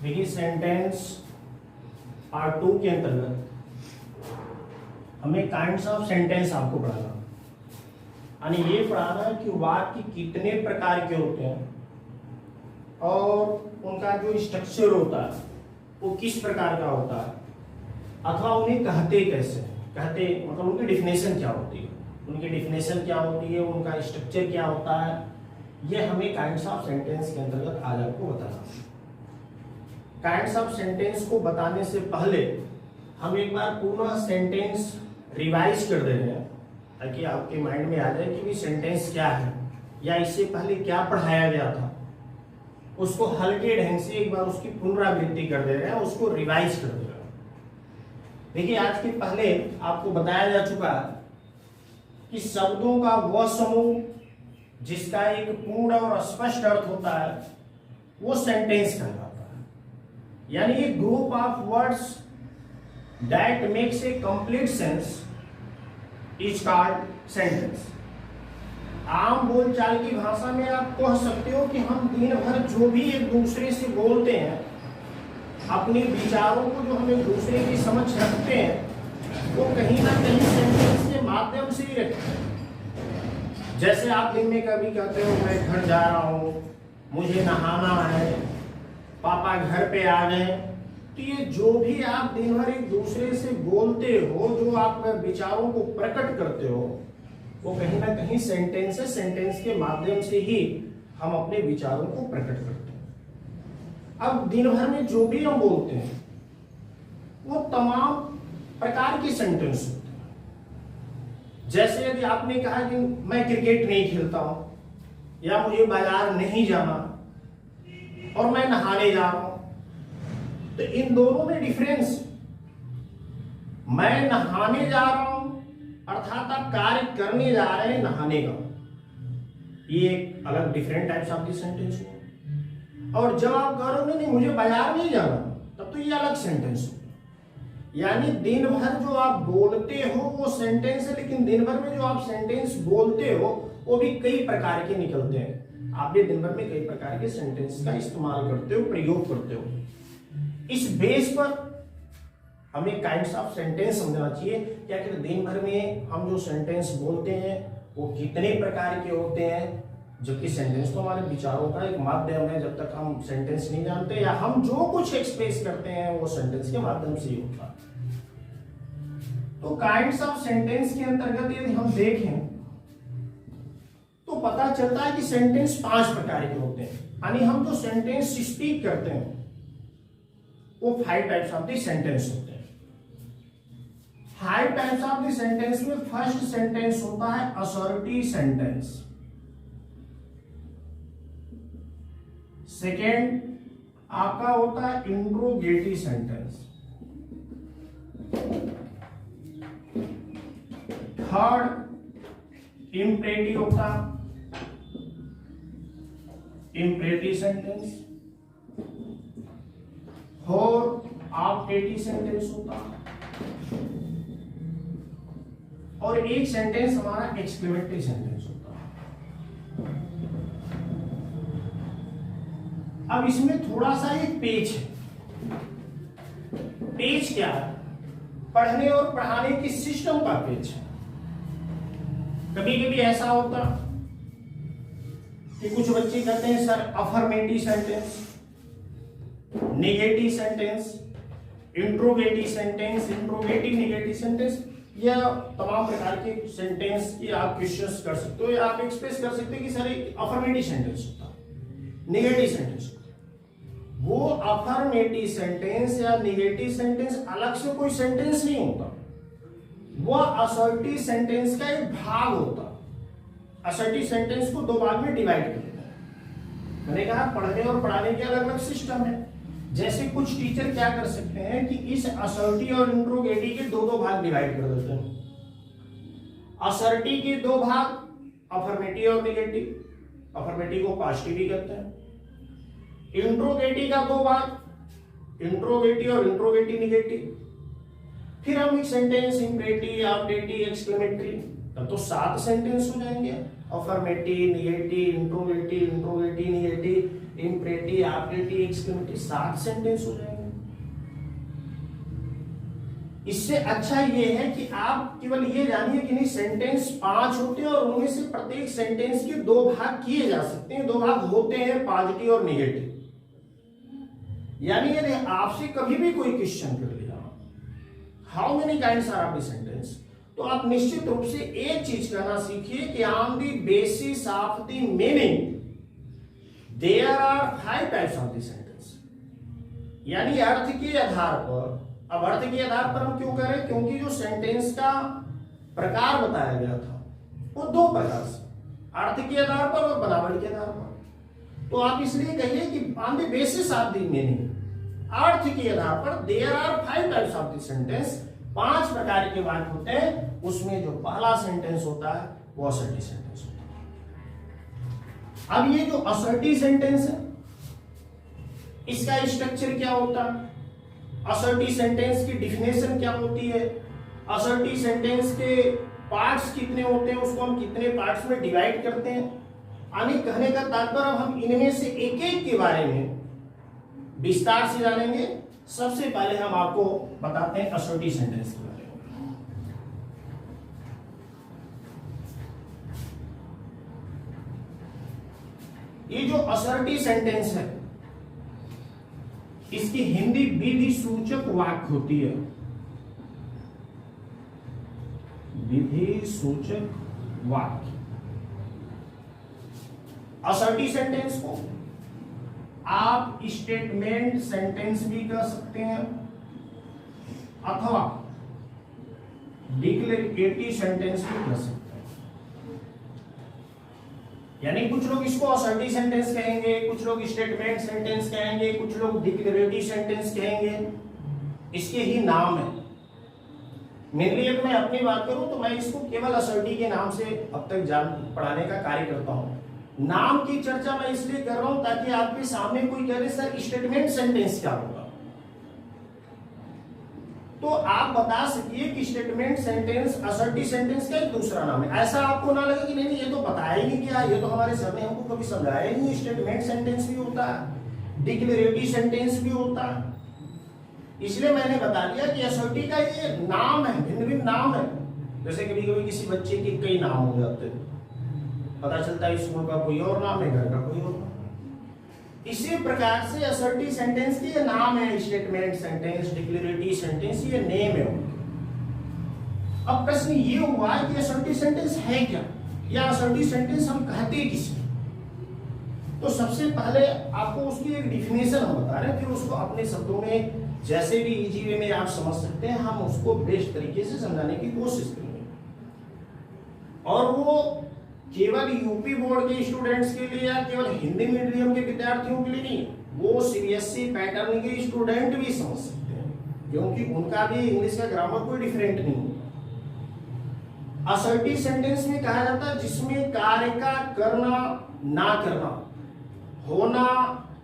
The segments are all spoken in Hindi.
देखिए सेंटेंस पार्ट 2 के अंतर्गत हमें काइंड्स ऑफ सेंटेंस आपको पढ़ाना, यानी ये पढ़ाना कि वाक्य कितने प्रकार के होते हैं और उनका जो स्ट्रक्चर होता है वो किस प्रकार का होता है, अथवा उन्हें कहते कैसे, कहते मतलब उनकी डिफिनेशन क्या होती है, उनकी डिफिनेशन क्या होती है, उनका स्ट्रक्चर क्या होता है, ये हमें काइंड्स ऑफ सेंटेंस के अंतर्गत आज आपको बताना। काइंड्स ऑफ सेंटेंस को बताने से पहले हम एक बार पूर्ण सेंटेंस रिवाइज कर दे रहे हैं ताकि आपके माइंड में आ जाए कि सेंटेंस क्या है या इससे पहले क्या पढ़ाया गया था, उसको हल्के ढंग से एक बार उसकी पुनरावृत्ति कर दे रहे हैं, उसको रिवाइज कर दे रहे हैं। देखिए आज के पहले आपको बताया जा चुका है कि शब्दों का वह समूह जिसका एक पूर्ण और स्पष्ट अर्थ होता है वो सेंटेंस कहलाता है, यानी ये group of words that makes a complete sense is called sentence. आम बोलचाल की भाषा में आप कह सकते हो कि हम दिन भर जो भी एक दूसरे से बोलते हैं, अपने विचारों को जो हम एक दूसरे की समझ रखते हैं वो कहीं ना कहीं सेंटेंस के माध्यम से ही रखते हैं। जैसे आप दिन में कभी कहते हो मैं घर जा रहा हूँ, मुझे नहाना है, पापा घर पे आ गए, तो ये जो भी आप दिन भर एक दूसरे से बोलते हो, जो आप विचारों को प्रकट करते हो, वो कहीं ना कहीं सेंटेंस है। सेंटेंस के माध्यम से ही हम अपने विचारों को प्रकट करते हैं। अब दिन भर में जो भी हम बोलते हैं वो तमाम प्रकार के सेंटेंस होते हैं। जैसे यदि आपने कहा कि मैं क्रिकेट नहीं खेलता हूं, या मुझे बाजार नहीं जाना और मैं नहाने जा रहा हूं, तो इन दोनों में डिफरेंस, मैं नहाने जा रहा हूं अर्थात आप कार्य करने जा रहे हैं नहाने का, ये एक अलग different types of the sentence हुआ। और जब आप कह रहे हो नहीं मुझे बाजार नहीं जाना, तब तो ये अलग सेंटेंस हो। यानी दिन भर जो आप बोलते हो वो सेंटेंस है, लेकिन दिन भर में जो आप सेंटेंस बोलते हो वो भी कई प्रकार के निकलते हैं। आप भी दिन भर में कई प्रकार के सेंटेंस का इस्तेमाल करते हो, प्रयोग करते हो। इस बेस पर हमें काइंड्स ऑफ सेंटेंस समझना चाहिए कि आखिर दिन भर में हम जो सेंटेंस बोलते हैं वो कितने प्रकार के होते हैं, जबकि सेंटेंस तो हमारे विचारों का एक माध्यम है। जब तक हम सेंटेंस नहीं जानते या हम जो कुछ एक्सप्रेस करते हैं वो सेंटेंस के माध्यम से ही होता है। तो काइंड्स ऑफ सेंटेंस के अंतर्गत यदि हम देखें तो पता चलता है कि सेंटेंस 5 प्रकार के होते हैं, यानी हम जो सेंटेंस स्पीक करते हैं वो 5 टाइप्स ऑफ द सेंटेंस होते हैं। 5 टाइप्स ऑफ द सेंटेंस में फर्स्ट सेंटेंस होता है असर्टिव सेंटेंस, सेकेंड आपका होता है इंट्रोगेटिव सेंटेंस, थर्ड इंपरेटिव होता है imperative sentence, fourth objective sentence होता है, और एक सेंटेंस हमारा एक्सक्लेमेटरी सेंटेंस होता है। अब इसमें थोड़ा सा एक पेज है। पेज क्या है? पढ़ने और पढ़ाने के सिस्टम का पेज है। कभी कभी ऐसा होता कि कुछ बच्चे कहते हैं sir affirmative sentence, negative sentence, interrogative sentence, interrogative negative sentence, या तमाम प्रकार के सेंटेंस की आप क्वेश्चंस कर सकते हो, या आप एक्सप्रेस कर सकते हो कि सर एक अफर्मेटिव सेंटेंस होता है, नेगेटिव सेंटेंस होता है। वो अफर्मेटिव सेंटेंस या नेगेटिव सेंटेंस अलग से कोई सेंटेंस नहीं होता, वह असर्टिव सेंटेंस का एक भाग होता है। असर्टिव सेंटेंस को 2 भाग में डिवाइड कर देते हैं। मैंने कहा पढ़ने और पढ़ाने के अलग अलग सिस्टम है। जैसे कुछ टीचर क्या कर सकते हैं कि इस असर्टिव और इंट्रोगेटिव के 2 भाग डिवाइड कर देते हैं। असर्टिव के 2 भाग अफर्मेटिव और नेगेटिव, अफर्मेटिव को पॉजिटिव भी कहते हैं। इंट्रोगेटिव का 2 भाग इंट्रोगेटिव और इंट्रोगेटिव नेगेटिव। फिर हम एक सेंटेंस इंपरेटिव, ऑब्जेक्टिव, एक्सक्लेमेटरी, तब तो 7 सेंटेंस हो जाएंगे। Affirmative, negative, interrogative, interrogative, negative, imperative, operative, exclamative, 7 sentence हो जाएंगे। इससे अच्छा ये है कि आप केवल ये जानिए कि नहीं सेंटेंस 5 होते हैं और उनमें से प्रत्येक सेंटेंस के 2 भाग किए जा सकते हैं। 2 भाग होते हैं, पॉजिटिव और नेगेटिव। यानी यदि आपसे कभी भी कोई क्वेश्चन कर लिया, how many kinds are of the sentence, तो आप निश्चित रूप से एक चीज कहना सीखिए कि on the basis of the meaning there are 5 types of the sentence. यानी अर्थ के आधार पर, अब अर्थ के आधार पर हम क्यों करें, क्योंकि जो सेंटेंस का प्रकार बताया गया था वो 2 प्रकार से, अर्थ के आधार पर और बनावट के आधार पर। तो आप इसलिए कहिए कि on the basis of the meaning, अर्थ के आधार पर there are 5 types of the sentence, 5 प्रकार के वाक्य होते हैं। उसमें जो पहला सेंटेंस होता है वो असर्टिव सेंटेंस होता है। अब ये जो असर्टिव सेंटेंस है इसका स्ट्रक्चर क्या होता है, असर्टिव सेंटेंस की डिफिनेशन क्या होती है, असर्टिव सेंटेंस के पार्ट्स कितने होते हैं, उसको हम कितने पार्ट्स में डिवाइड करते हैं। यानी कहने का तात्पर्य हम इनमें से एक एक के बारे में विस्तार से जानेंगे। सबसे पहले हम आपको बताते हैं असर्टिव सेंटेंस के बारे में। ये जो असर्टिव सेंटेंस है इसकी हिंदी विधि सूचक वाक्य होती है। विधि सूचक वाक्य। असर्टिव सेंटेंस को आप स्टेटमेंट सेंटेंस भी कह सकते हैं अथवा डिक्लेरेटिव सेंटेंस भी कह सकते हैं। यानी कुछ लोग इसको असर्टिव सेंटेंस कहेंगे, कुछ लोग स्टेटमेंट सेंटेंस कहेंगे, कुछ लोग डिक्लेरेटिव सेंटेंस कहेंगे। इसके ही नाम है। मेनली अगर मैं अपनी बात करूं तो मैं इसको केवल असर्टिव के नाम से अब तक पढ़ाने का कार्य करता हूं। नाम की चर्चा मैं इसलिए कर रहा हूं ताकि आपके सामने कोई कह रहे सर स्टेटमेंट सेंटेंस क्या होगा, तो आप बता सकिए कि स्टेटमेंट सेंटेंस असर्टिव सेंटेंस का एक दूसरा नाम है। ऐसा आपको ना लगे कि नहीं ये तो बताया ही नहीं, क्या ये तो हमारे सर ने हमको कभी समझाया ही नहीं। स्टेटमेंट सेंटेंस भी होता है, डिक्लेरेटिव सेंटेंस भी होता है। इसलिए मैंने बता दिया कि असर्टिव का ये नाम है, भिन्न भिन्न नाम है। जैसे कभी कभी किसी बच्चे के कई नाम हो जाते हैं, पता चलता है स्कूल का कोई और नाम है, घर का कोई और नाम। इसी प्रकार से असर्टिव सेंटेंस की ये नाम है, स्टेटमेंट सेंटेंस, डिक्लेरेटिव सेंटेंस, ये नेम है उनके। अब प्रश्न ये हुआ कि असर्टिव सेंटेंस है क्या, या असर्टिव सेंटेंस हम कहते किसे। तो सबसे पहले आपको उसकी एक डिफिनेशन हम बता रहे हैं, फिर उसको अपने शब्दों में जैसे भी इजी वे में आप समझ सकते हैं हम उसको बेस्ट तरीके से समझाने की कोशिश करेंगे। और वो केवल यूपी बोर्ड के स्टूडेंट्स के लिए या केवल हिंदी मीडियम के विद्यार्थियों के लिए नहीं, वो सीबीएसई पैटर्न के स्टूडेंट भी समझ सकते हैं, क्योंकि उनका भी इंग्लिश का ग्रामर कोई डिफरेंट नहीं है। असर्टिव सेंटेंस में कहा जाता है जिसमें कार्य का करना ना करना, होना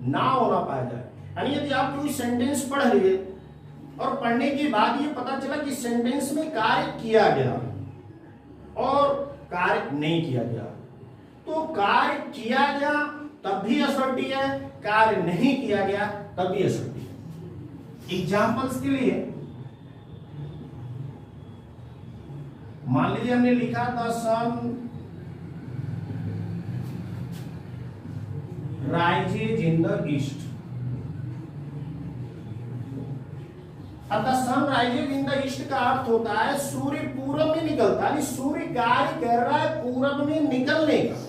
ना होना पाया जाए। यानी यदि आप कोई सेंटेंस पढ़ लिए और पढ़ने के बाद ये पता चला कि सेंटेंस में कार्य किया गया और कार्य नहीं किया गया, तो कार्य किया गया तब भी असर्टिव है, कार्य नहीं किया गया तब भी असर्टिव है। एग्जांपल्स के लिए मान लीजिए हमने लिखा था sun rises in the east. अतः sun rises in the east का अर्थ होता है सूर्य पूरब में निकलता है, सूर्य कार्य कर रहा है पूरब में निकलने का,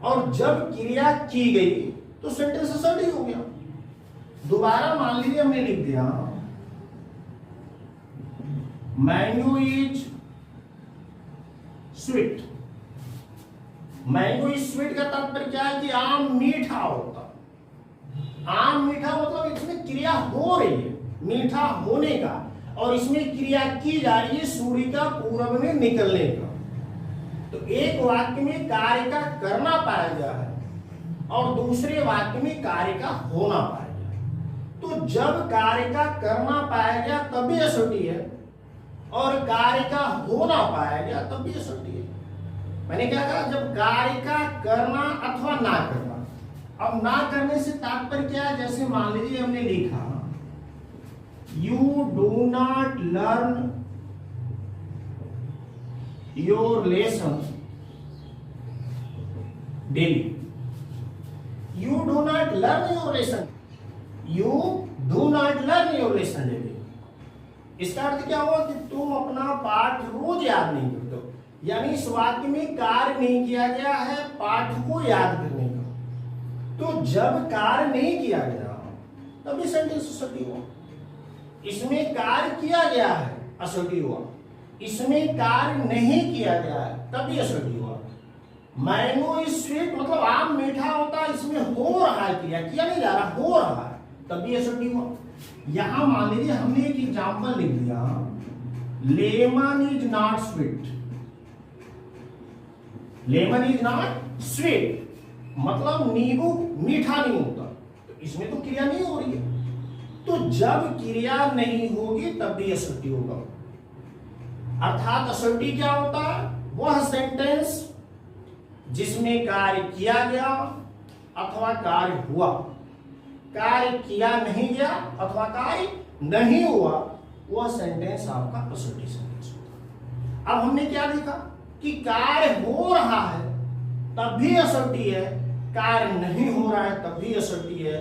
और जब क्रिया की गई तो सेंटेंस असर्टिव हो गया। दोबारा मान लीजिए हमने लिख दिया mango is sweet. Mango is sweet का तात्पर्य क्या है कि आम मीठा होता। आम मीठा मतलब इसमें क्रिया हो रही है, मीठा होने का, और इसमें क्रिया की जा रही है सूर्य का पूरब में निकलने का। तो एक वाक्य में कार्य का करना पाया गया है और दूसरे वाक्य में कार्य का होना पाया गया। तो जब कार्य का करना पाया गया तब भी असर्टिव है, और कार्य का होना पाया गया तब भी असर्टिव है। मैंने क्या कहा, जब कार्य का करना अथवा ना करना, अब ना करने से तात्पर्य क्या है? जैसे मान लीजिए हमने लिखा you do not learn your lesson daily. You do not learn your lesson, you do not learn your lesson daily. इसका अर्थ क्या हुआ कि तुम अपना पाठ रोज याद नहीं करते हो, यानी इस वाक्य में कार्य नहीं किया गया है पाठ को याद करने का। तो जब कार्य नहीं किया गया तभी सेंटेंस असर्टिव हुआ। इसमें कार्य किया गया है असर्टिव हुआ, इसमें कार्य नहीं किया गया है तभी असर्टिव हुआ। मैंगो इज स्वीट मतलब आम मीठा होता है, इसमें हो रहा है क्रिया, किया नहीं जा रहा, हो रहा है तभी असर्टिव हुआ। यहां मान लीजिए हमने एक एग्जांपल लिख दिया, lemon is not sweet, lemon is not sweet मतलब नींबू मीठा नहीं होता, तो इसमें तो क्रिया नहीं हो रही है। तो जब क्रिया नहीं होगी तब भी असर्टिव होगा। अर्थात असर्टिव क्या होता है? वह सेंटेंस जिसमें कार्य किया गया अथवा कार्य हुआ, कार्य किया नहीं गया अथवा कार्य नहीं हुआ, वह सेंटेंस आपका असर्टिव सेंटेंस होता है। अब हमने क्या देखा कि कार्य हो रहा है तब भी असर्टिव है, कार्य नहीं हो रहा है तब भी असर्टिव है,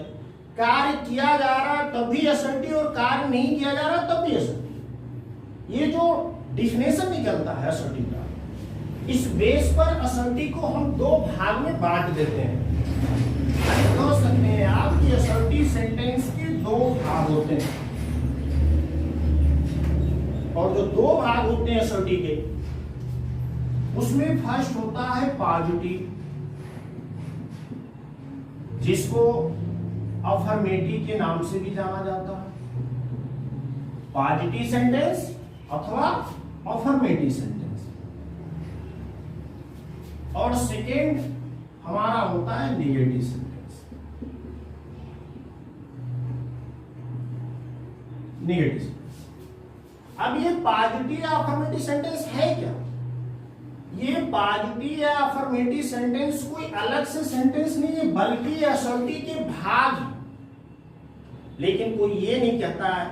कार्य किया जा रहा है तब भी असर्टिव और कार्य नहीं किया जा रहा तब भी असर्टिव। ये जो डिफिनेशन निकलता है असर्टिव का, इस बेस पर असर्टिव को हम दो भाग में बांट देते हैं। कह सकते हैं आप कि असर्टिव सेंटेंस के दो भाग होते हैं, और जो दो भाग होते हैं असर्टिव के, उसमें फर्स्ट होता है पॉजिटिव, जिसको अफर्मेटिव के नाम से भी जाना जाता है, पॉजिटिव सेंटेंस अथवा अफर्मेटिव सेंटेंस। और सेकेंड हमारा होता है नेगेटिव सेंटेंस। नेगेटिव, अब ये पॉजिटिव या अफर्मेटिव सेंटेंस है क्या? ये पॉजिटिव या अफर्मेटिव सेंटेंस कोई अलग से सेंटेंस नहीं है, बल्कि असर्टिव के भाग है। लेकिन कोई ये नहीं कहता है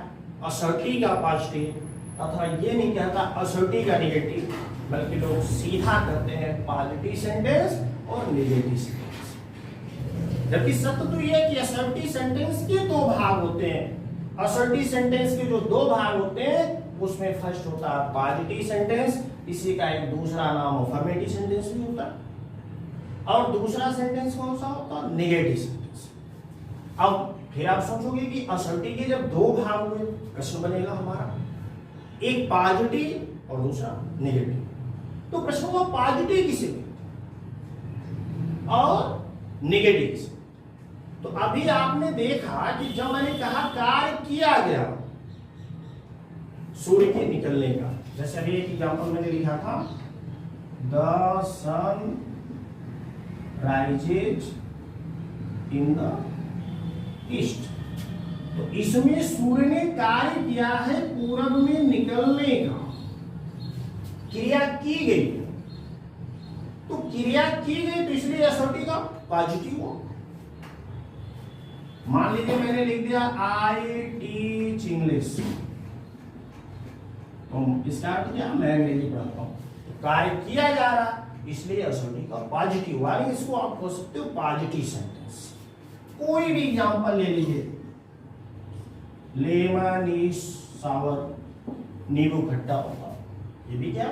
असर्टिव का पॉजिटिव अथवा ये नहीं कहता असर्टिव का नेगेटिव, बल्कि लोग सीधा कहते हैं पॉजिटिव सेंटेंस और नेगेटिव सेंटेंस। जबकि सत्य तो यह है कि असर्टिव सेंटेंस के दो भाग होते हैं। असर्टिव सेंटेंस के जो दो भाग होते हैं उसमें फर्स्ट होता है पॉजिटिव सेंटेंस, इसी का एक दूसरा नाम अफर्मेटिव सेंटेंस भी होता है, और दूसरा सेंटेंस कौन सा होता है? Negative sentence. अब फिर आप सोचोगे कि असर्टिव के जब दो भाग हुए, प्रश्न बनेगा हमारा एक पॉजिटिव और दूसरा नेगेटिव। तो प्रश्न हुआ पॉजिटिव किसे और नेगेटिव किसे? तो अभी आपने देखा कि जब मैंने कहा कार्य किया गया सूर्य के निकलने का, जैसे अभी एक एग्जांपल मैंने लिखा था, the sun rises in the east. तो इसमें सूर्य ने कार्य किया है पूरब में निकलने का, क्रिया की गई। तो क्रिया की गई तो इसलिए असर्टिव का पॉजिटिव हो। मान लीजिए मैंने लिख दिया आई टीच इंग्लिश, तो इसका अर्थ क्या? मैं अंग्रेजी पढ़ाता हूं। तो कार्य किया जा रहा इसलिए असर्टिव का पॉजिटिव हुआ। इसको आप कह सकते हो पॉजिटिव सेंटेंस। कोई भी एग्जांपल ले लीजिए, लेमन इज सावर, नींबू खट्टा होता, ये भी क्या?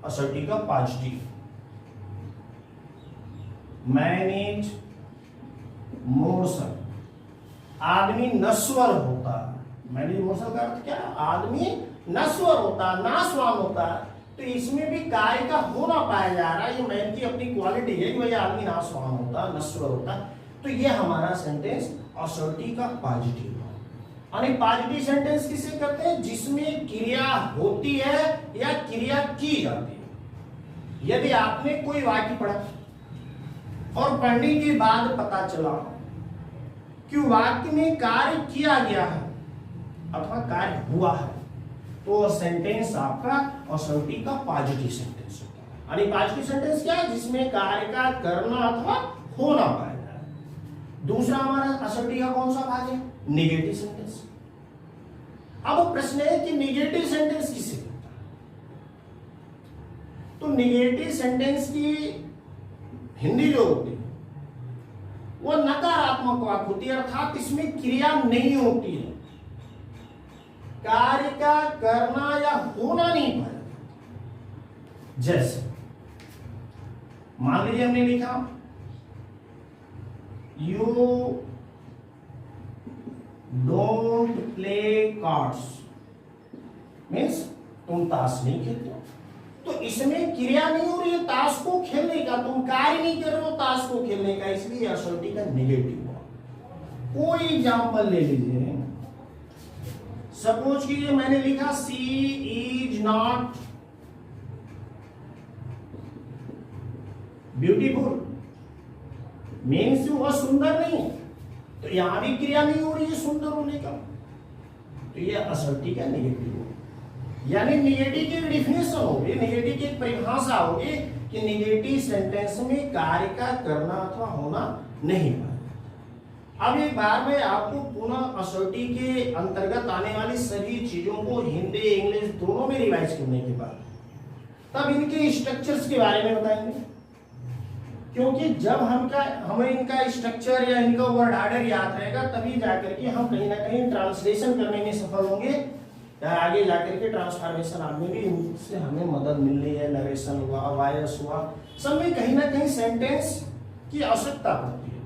असर्टिव का पॉजिटिव। मैनेज मोर्सल, आदमी नश्वर होता है। मैनेज मोर्सल का अर्थ क्या? आदमी नश्वर होता है, नाशवान होता है। तो इसमें भी कार्य का होना पाया जा रहा है। ये मैन की अपनी क्वालिटी है कि भाई आदमी नाशवान होता है, नश्वर होता है। तो ये हमारा सेंटेंस असर्टिव का पॉजिटिव है। यानी पॉजिटिव सेंटेंस किसे कहते हैं? जिसमें क्रिया होती है या क्रिया की जाती है। यदि आपने कोई वाक्य पढ़ा और पढ़ने के बाद पता चला कि वाक्य में कार्य किया गया है अथवा कार्य हुआ है, तो सेंटेंस आपका असर्टिव का पॉजिटिव सेंटेंस होता है। यानी पॉजिटिव सेंटेंस क्या है? जिसमें कार्य का करना अथवा होना पाया जाए। दूसरा हमारा असर्टी का कौन सा भाग है? Negative sentence. अब प्रश्न है कि निगेटिव सेंटेंस किसे कहता है? तो निगेटिव सेंटेंस की हिंदी जो होती है वो नकारात्मक वाक्य होती है, अर्थात इसमें क्रिया नहीं होती है, कार्य का करना या होना नहीं पाया। जैसे मान लीजिए हमने लिखा you don't play cards, means तुम ताश नहीं खेलते हो। तो इसमें क्रिया नहीं हो रही है ताश को खेलने का, तुम कार्य नहीं कर रहे हो ताश को खेलने का, इसलिए असर्टी का नेगेटिव हुआ। कोई एग्जांपल ले लीजिए, सपोज कीजिए मैंने लिखा सी इज नॉट ब्यूटीफुल, मीन्स वह सुंदर नहीं है, तो यहां भी क्रिया नहीं हो रही है सुंदर होने का, तो यह असर्टी का नेगेटिव हो। यानी निगेटिव की डिफिनेशन होगी, निगेटिव की परिभाषा होगी कि निगेटिव सेंटेंस में कार्य का करना अथवा होना नहीं पाया। अब एक बार में आपको पुनः असर्टी के अंतर्गत आने वाली सभी चीजों को हिंदी इंग्लिश दोनों में रिवाइज करने के बाद तब इनके स्ट्रक्चर्स के बारे में बताएंगे, क्योंकि जब हमें इनका स्ट्रक्चर या इनका वर्ड ऑर्डर याद रहेगा तभी जाकर के हम कहीं ना कहीं ट्रांसलेशन करने में सफल होंगे, या आगे जाकर के ट्रांसफॉर्मेशन में भी इनसे हमें मदद मिल रही है। नरेशन हुआ, वॉयस हुआ, सब में कहीं ना कहीं सेंटेंस की आवश्यकता पड़ती है।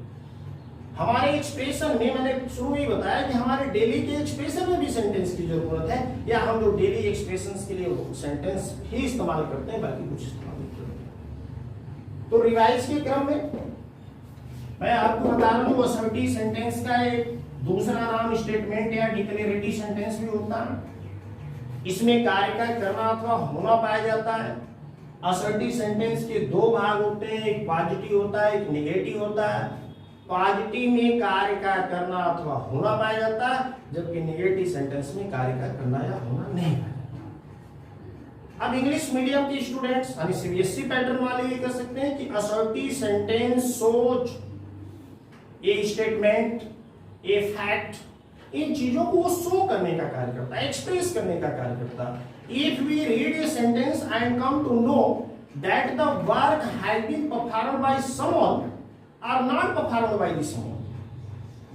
हमारे एक्सप्रेशन में मैंने शुरू में ही बताया कि हमारे डेली के एक्सप्रेशन में भी सेंटेंस की जरूरत है, या हम जो डेली एक्सप्रेशन के लिए सेंटेंस ही इस्तेमाल करते हैं, बाकी कुछ इस्तेमाल नहीं करते। तो रिवाइज के क्रम में मैं आपको बता रहा हूँ असर्टिव सेंटेंस का एक दूसरा नाम स्टेटमेंट या डिक्लेरेटिव सेंटेंस भी होता है। इसमें कार्य का करना अथवा होना पाया जाता है। असर्टिव सेंटेंस के दो भाग होते हैं, एक पॉजिटिव होता है, एक नेगेटिव होता है। पॉजिटिव में कार्य का करना अथवा होना पाया जाता है, जबकि नेगेटिव सेंटेंस में कार्य का करना या होना नहीं पाया जाता। अब इंग्लिश मीडियम के स्टूडेंट्स यानी सीबीएसई पैटर्न वाले ये कह सकते हैं कि असर्टिव सेंटेंस सोच ए स्टेटमेंट, ए फैक्ट, इन चीजों को वो शो करने का कार्य करता है, एक्सप्रेस करने का कार्य करता है। If we read a sentence and come to know that the work has been performed by someone or not performed by the someone,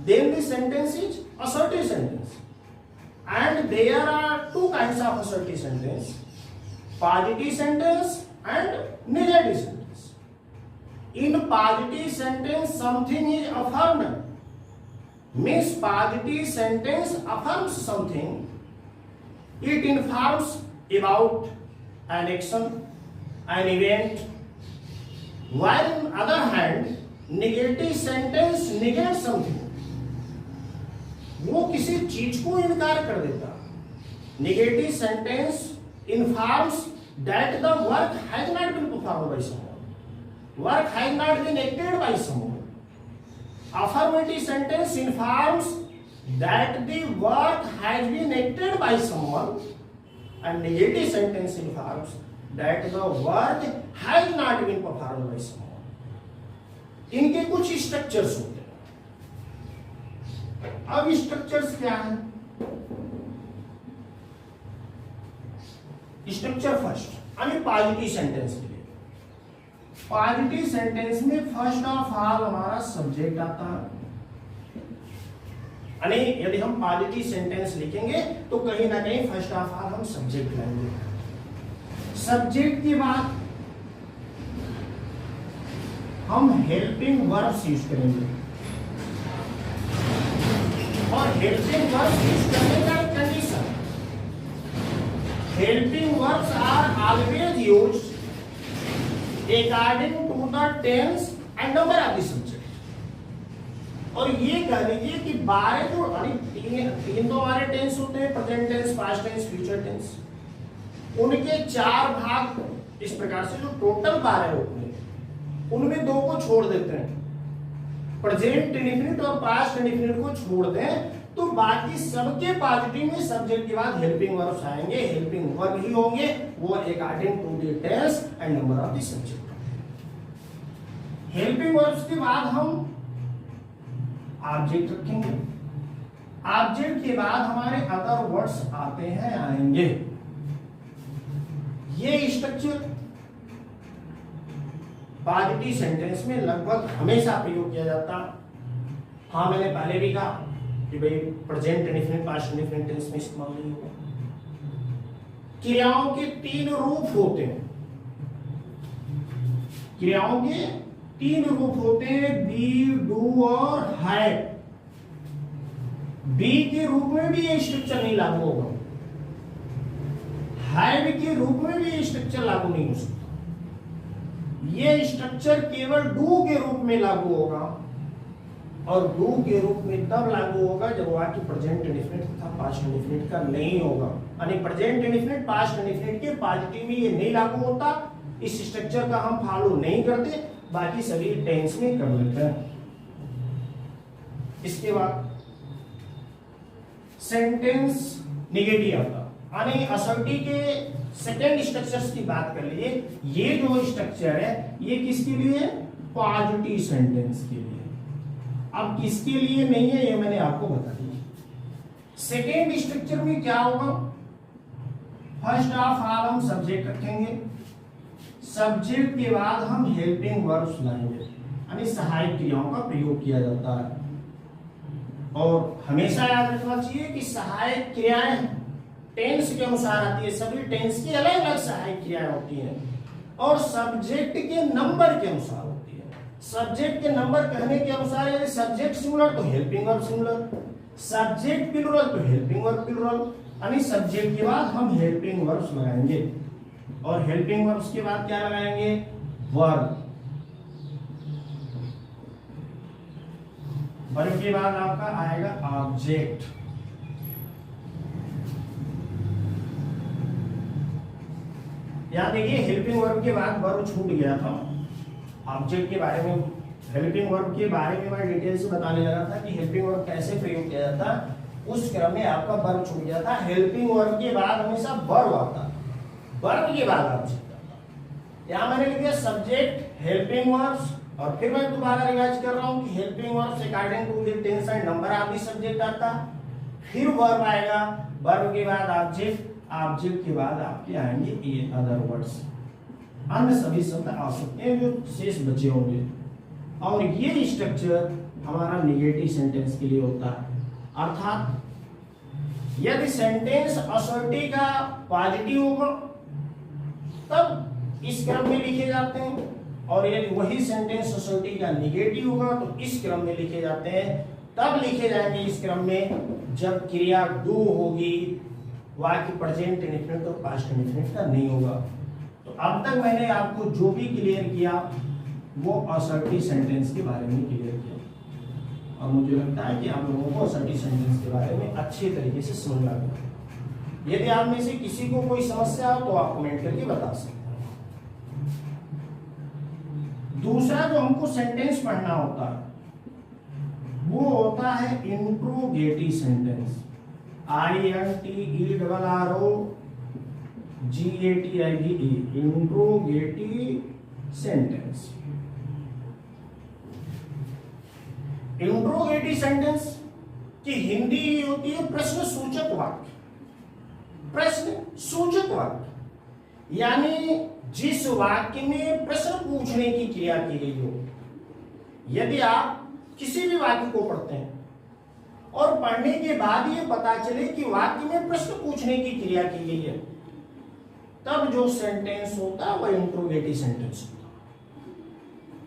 then the sentence is assertive sentence. And there are two kinds of assertive sentence: positive sentence and negative sentence. In positive sentence something is affirmed, means positive sentence affirms something, it informs about an action, an event, while on other hand negative sentence negate something, वो किसी चीज को इनकार कर देता। Negative sentence informs that the work has not been performed by someone, work has not been acted by someone. Affirmative sentence informs that the work has been acted by someone, and negative sentence informs that the work has not been performed by someone. इनके कुछ स्ट्रक्चर्स होते हैं। अब स्ट्रक्चर्स क्या है? स्ट्रक्चर फर्स्ट यानी पॉजिटिव सेंटेंस के लिए, पॉजिटिव सेंटेंस में फर्स्ट ऑफ ऑल हमारा सब्जेक्ट आता है। यानी यदि हम पॉजिटिव सेंटेंस लिखेंगे तो कहीं ना कहीं फर्स्ट ऑफ ऑल हम सब्जेक्ट लेंगे। सब्जेक्ट के बाद हम हेल्पिंग वर्ब्स यूज करेंगे, और हेल्पिंग वर्ब्स यूज करने का condition, helping verbs are always used according to the tense and number of the subject. और ये कह लीजिए कि 12 जो तीन तो हमारे टेंस होते हैं, present tense, past tense, future tense, उनके 4 भाग इस प्रकार से जो टोटल 12 होते हैं उनमें 2 को छोड़ देते हैं, प्रेजेंट इंडेफिनिट और पास्ट इंडेफिनिट को छोड़ दें, तो बाकी सबके पॉजिटिव में सब्जेक्ट के बाद हेल्पिंग वर्ब्स आएंगे। हेल्पिंग वर्ब ही होंगे, वो according to the tense and number of the subject. Helping verbs के बाद हम ऑब्जेक्ट रखेंगे। ऑब्जेक्ट के बाद हमारे अदर वर्ड्स आते हैं आएंगे। ये स्ट्रक्चर पॉजिटिव सेंटेंस में लगभग हमेशा प्रयोग किया जाता। हाँ, मैंने पहले भी कहा कि भाई present indefinite, past indefinite tense में इस्तेमाल नहीं होगा। क्रियाओं के 3 रूप होते हैं। क्रियाओं के 3 रूप होते हैं, बी, डू और हैव। बी के रूप में भी ये स्ट्रक्चर नहीं लागू होगा, हैव के रूप में भी ये स्ट्रक्चर लागू नहीं हो सकता। ये स्ट्रक्चर केवल डू के रूप में लागू होगा, और डू के रूप में तब लागू होगा जब वाक्य प्रेजेंट इंडेफिनिट तथा पास्ट इंडेफिनिट का नहीं होगा। यानी प्रेजेंट इंडेफिनिट, पास्ट इंडेफिनिट के पॉजिटिव में ये नहीं लागू होता, इस स्ट्रक्चर का हम फॉलो नहीं करते, बाकी सभी टेंस में कर लेते हैं। इसके बाद सेंटेंस निगेटिव आता, यानी असर्टिव के सेकेंड स्ट्रक्चर्स की बात कर लीजिए। ये जो स्ट्रक्चर है ये किसके लिए है? पॉजिटिव सेंटेंस के लिए। अब किसके लिए नहीं है ये मैंने आपको बता दिया। सेकेंड स्ट्रक्चर में क्या होगा? फर्स्ट ऑफ ऑल हम सब्जेक्ट रखेंगे, सब्जेक्ट के बाद हम हेल्पिंग वर्ब्स लाएंगे, यानी सहायक क्रियाओं का प्रयोग किया जाता है। और हमेशा याद रखना चाहिए कि सहायक क्रियाएं टेंस के अनुसार आती है, सभी टेंस की अलग अलग सहायक क्रियाएं होती हैं और सब्जेक्ट के नंबर के अनुसार होती है। सब्जेक्ट के नंबर कहने के अनुसार, यदि सब्जेक्ट सिंगुलर तो helping verb singular, subject plural तो हेल्पिंग वर्ब प्लुरल, यानी सब्जेक्ट के बाद हम हेल्पिंग वर्ब्स लगाएंगे और हेल्पिंग वर्ब्स के बाद क्या लगाएंगे? वर्ब। वर्ब के बाद आपका आएगा ऑब्जेक्ट। यहां देखिए हेल्पिंग वर्ब के बाद वर्ब छूट गया था। ऑब्जेक्ट के बारे में, हेल्पिंग वर्ब के बारे में मैं डिटेल से बताने लगा था कि हेल्पिंग वर्ब कैसे प्रयोग किया जाता है, उस क्रम में आपका वर्ब छूट गया था। हेल्पिंग वर्ब के बाद हमेशा वर्ब आता, वर्ब के बाद ऑब्जेक्ट आता। यहां मैंने लिख दिया सब्जेक्ट, हेल्पिंग वर्ब्स, और फिर मैं दोबारा रिवाइज कर रहा हूं कि helping verbs according to the tense and number of the subject आता, फिर वर्ब आएगा, वर्ब के बाद ऑब्जेक्ट, ऑब्जेक्ट के बाद आपके आएंगे ये अदर वर्ड्स, अन्य सभी शब्द आ सकते हैं जो शेष बचे होंगे। और ये स्ट्रक्चर हमारा निगेटिव सेंटेंस के लिए होता है, अर्थात यदि सेंटेंस असर्टिव का पॉजिटिव होगा तब इस क्रम में लिखे जाते हैं, और यदि वही सेंटेंस असर्टिव का निगेटिव होगा तो इस क्रम में लिखे जाते हैं। तब लिखे जाएंगे इस क्रम में जब क्रिया डू होगी, वाक्य प्रेजेंट इंडेफिनिट और पास्ट इंडेफिनिट का नहीं होगा। तो अब तक मैंने आपको जो भी क्लियर किया वो असर्टिव सेंटेंस के बारे में क्लियर किया, और मुझे लगता है कि आप लोगों को असर्टिव सेंटेंस के बारे में अच्छे तरीके से समझ आ गया। यदि आप में से किसी को कोई समस्या हो तो आप कमेंट करके बता सकते हैं। दूसरा जो हमको सेंटेंस पढ़ना होता है वो होता है interrogative sentence, INTERROGATIV, interrogative sentence. Interrogative sentence की हिंदी होती है प्रश्न सूचक वाक्य। प्रश्न सूचक वाक्य यानी जिस वाक्य में प्रश्न पूछने की क्रिया की गई हो। यदि आप किसी भी वाक्य को पढ़ते हैं और पढ़ने के बाद ये पता चले कि वाक्य में प्रश्न पूछने की क्रिया की गई है, तब जो सेंटेंस होता है वह इंट्रोगेटिव सेंटेंस होता है।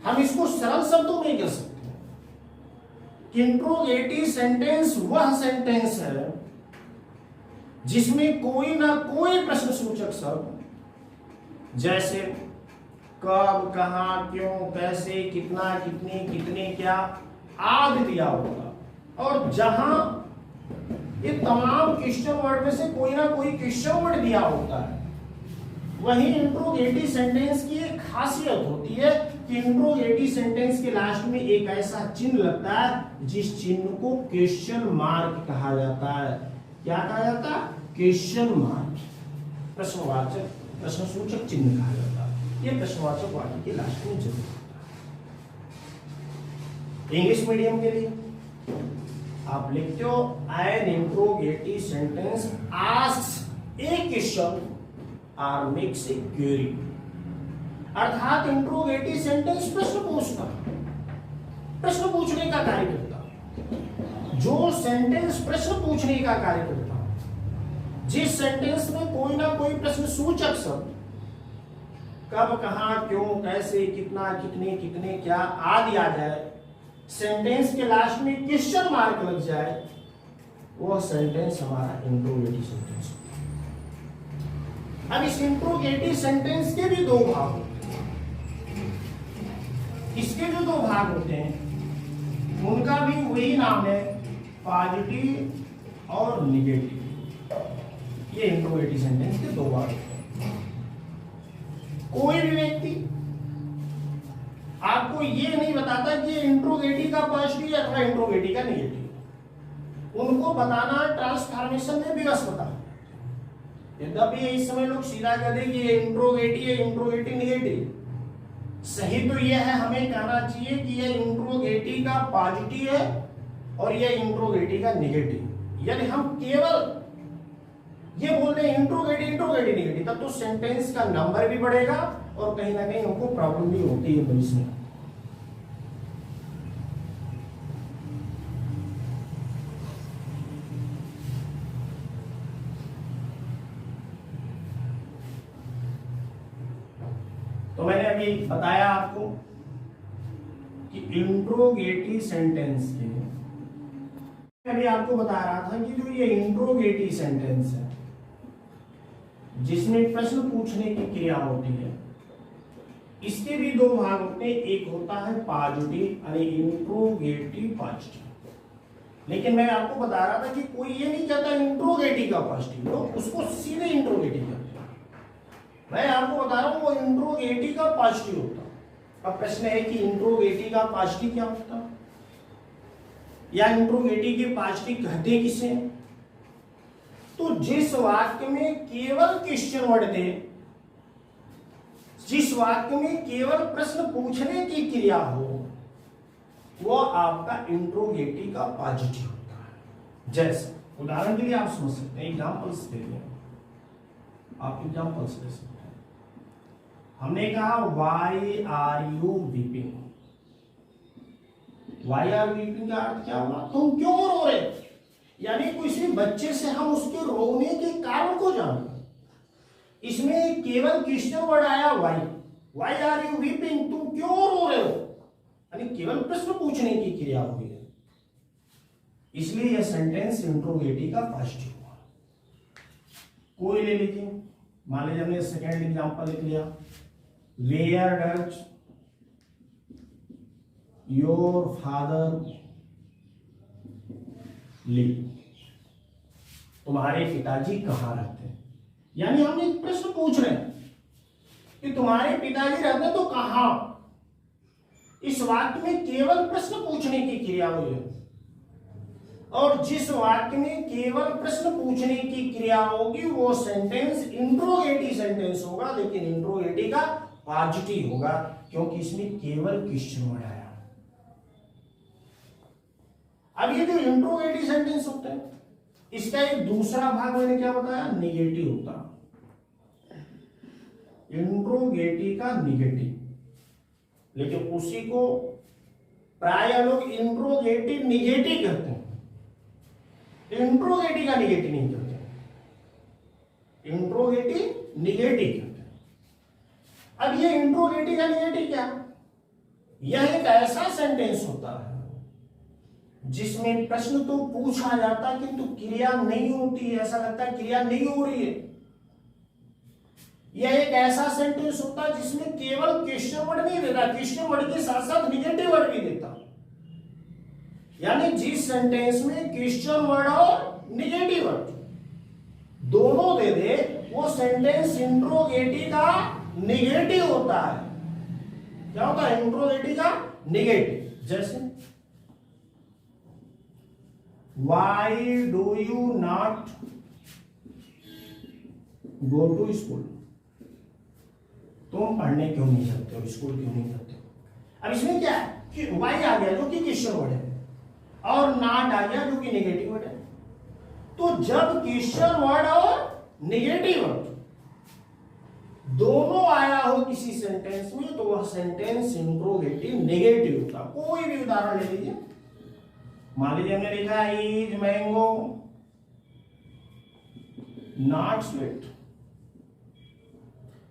हम इसको सरल शब्दों में कह सकते हैं कि इंट्रोगेटिव सेंटेंस वह सेंटेंस है जिसमें कोई ना कोई प्रश्न सूचक शब्द जैसे कब, कहां, क्यों, कैसे, कितना, कितनी, कितने, क्या आदि दिया होगा, और जहां ये तमाम क्वेश्चन वर्ड में से कोई ना कोई क्वेश्चन वर्ड दिया होता है, वही इंट्रोगेटिव सेंटेंस की एक खासियत होती है कि इंट्रोगेटिव सेंटेंस के लास्ट में एक ऐसा चिन्ह लगता है जिस चिन्ह को क्वेश्चन मार्क कहा जाता है। क्या कहा जाता है? क्वेश्चन मार्क, प्रश्नवाचक, प्रश्नसूचक चिन्ह कहा जाता है। ये प्रश्नवाचक वाक्य के लास्ट में जरूर होता है। इंग्लिश मीडियम के लिए आप लिखते हो एन इंट्रोगेटिव सेंटेंस आस्क्स ए क्वेश्चन और मेक्स ए क्वेरी। अर्थात इंट्रोगेटिव सेंटेंस प्रश्न पूछता, प्रश्न पूछने का कार्य करता। जो सेंटेंस प्रश्न पूछने का कार्य करता, जिस सेंटेंस में कोई ना कोई प्रश्न सूचक शब्द कब, कहां, क्यों, कैसे, कितना, कितने, कितने, क्या आदि आ जाए, सेंटेंस के लास्ट में क्वेश्चन मार्क लग जाए, वह सेंटेंस हमारा इंट्रोगेटिव सेंटेंस। अब इस इंट्रोगेटिव सेंटेंस के भी दो भाग होते हैं। इसके जो दो भाग होते हैं उनका भी वही नाम है, पॉजिटिव और निगेटिव। ये इंट्रोगेटिव सेंटेंस के दो भाग होते हैं। कोई भी व्यक्ति आपको ये नहीं बताता कि ये इंट्रोगेटिव का पॉजिटिव है अथवा इंट्रोगेटिव का निगेटिव। उनको बताना ट्रांसफॉर्मेशन में व्यवस्था है। यद्यपि इस समय लोग सीधा कह दें कि ये इंट्रोगेटिव है, इंट्रोगेटिव निगेटिव। सही तो यह है, हमें कहना चाहिए कि ये इंट्रोगेटिव का पॉजिटिव है और ये इंट्रोगेटिव का निगेटिव। यदि हम केवल ये बोल रहे हैं इंट्रोगेटिव इंट्रोगेटिव निगेटिव, तब तो सेंटेंस का नंबर भी बढ़ेगा और कहीं ना कहीं हमको प्रॉब्लम भी होती है भविष्य में। तो मैंने अभी बताया आपको कि इंट्रोगेटिव सेंटेंस के, अभी आपको बता रहा था कि जो ये इंट्रोगेटिव सेंटेंस है जिसमें प्रश्न पूछने की क्रिया होती है, इसके भी दो भाग होते हैं। एक होता है पॉजिटिव यानी इंट्रोगेटिव पॉजिटिव। लेकिन मैं आपको बता रहा था कि कोई ये नहीं कहता इंट्रोगेटिव का पॉजिटिव, तो उसको सीधे इंट्रोगेटिव कहते हैं। मैं आपको बता रहा हूं वो इंट्रोगेटिव का पॉजिटिव होता। अब प्रश्न है कि इंट्रोगेटिव का पॉजिटिव क्या होता, या इंट्रोगेटिव के पॉजिटिव कहते किसे? तो जिस वाक्य में केवल क्वेश्चन वर्ड दे, जिस वाक्य में केवल प्रश्न पूछने की क्रिया हो, वो आपका इंट्रोगेटिव का पॉजिटिव होता है। जैसे उदाहरण के लिए आप समझ सकते हैं, एग्जांपल्स दे दिए, आप एग्जांपल्स दे सकते हैं। हमने कहा why are you weeping. Why are weeping का अर्थ क्या हुआ? तुम क्यों रो रहे? यानी किसी बच्चे से हम उसके रोने के कारण को जाने। इसमें केवल क्वेश्चन वर्ड आया why, why are you weeping, तुम क्यों रो रहे हो, यानी केवल प्रश्न पूछने की क्रिया हुई है, इसलिए यह सेंटेंस इंट्रोगेटिव का पॉजिटिव हुआ। कोई ले लीजिए, मान लीजिए हमने सेकेंड एग्जांपल लिख लिया, where does your father live, तुम्हारे पिताजी कहां रहते हैं। यानी हम एक प्रश्न पूछ रहे हैं कि तुम्हारे पिताजी रहते हैं तो कहां। इस वाक्य में केवल प्रश्न पूछने की क्रिया हुई है, और जिस वाक्य में केवल प्रश्न पूछने की क्रिया होगी वो सेंटेंस इंट्रोगेटिव सेंटेंस होगा, लेकिन इंट्रोगेटिव का पॉजिटिव होगा क्योंकि इसमें केवल क्वेश्चन वर्ड आया। अब ये जो इंट्रोगेटिव सेंटेंस होते हैं, इसका एक दूसरा भाग मैंने क्या बताया, निगेटिव होता। इंट्रोगेटिव का निगेटिव, लेकिन उसी को प्राय लोग इंट्रोगेटिव निगेटिव कहते हैं, इंट्रोगेटिव का निगेटिव नहीं कहते, इंट्रोगेटिव निगेटिव कहते हैं। अब ये इंट्रोगेटिव का निगेटिव क्या? यह एक ऐसा सेंटेंस होता है जिसमें प्रश्न तो पूछा जाता है किंतु क्रिया नहीं होती है, ऐसा लगता है क्रिया नहीं हो रही है। यह एक ऐसा सेंटेंस होता है जिसमें केवल क्वेश्चन वर्ड नहीं देता, क्वेश्चन वर्ड के साथ साथ निगेटिव वर्ड भी देता। यानी जिस सेंटेंस में क्वेश्चन वर्ड और निगेटिव वर्ड दोनों दे दे, वो सेंटेंस इंट्रोगेटिव का निगेटिव होता है। क्या होता है? इंट्रोगेटिव का निगेटिव। जैसे Why do you not go to school? तुम पढ़ने क्यों नहीं जाते हो, स्कूल क्यों नहीं जाते हो? अब इसमें क्या है कि why आ गया जो कि क्वेश्चन वर्ड है, और नॉट आ गया जो कि नेगेटिव वर्ड है। तो जब क्वेश्चन वर्ड और नेगेटिव वर्ड दोनों आया हो किसी सेंटेंस में तो वह सेंटेंस इंट्रोगेटिव नेगेटिव होता। कोई भी उदाहरण ले लीजिए, मान लीजिए हमने लिखा है इज मैंगो नॉट स्वीट,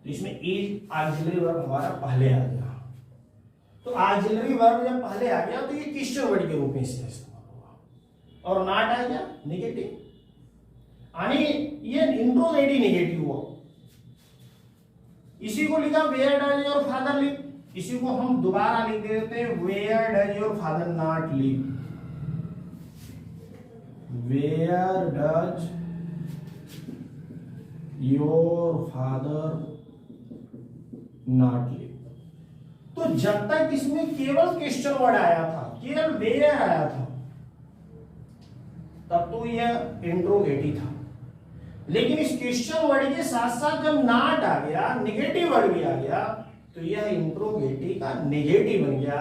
तो इसमें इज ऑक्सिलरी वर्ब हमारा पहले आ गया। तो ऑक्सिलरी वर्ब जब पहले आ गया तो ये क्वेश्चन वर्ड के रूप में इसका इस्तेमाल होगा। और नॉट आ गया नेगेटिव, यानी ये इंट्रोगेटिव नेगेटिव हुआ। इसी को लिखा where does your father live, इसी को हम दोबारा लिख देते हैं where does your father not live, where does your father not live. तो जब तक इसमें केवल क्वेश्चन वर्ड आया था, केवल वेयर आया था, तब तो यह इंट्रोगेटिव था। लेकिन इस क्वेश्चन वर्ड के साथ साथ जब नॉट आ गया, नेगेटिव वर्ड भी आ गया, तो यह इंट्रोगेटिव का नेगेटिव बन गया,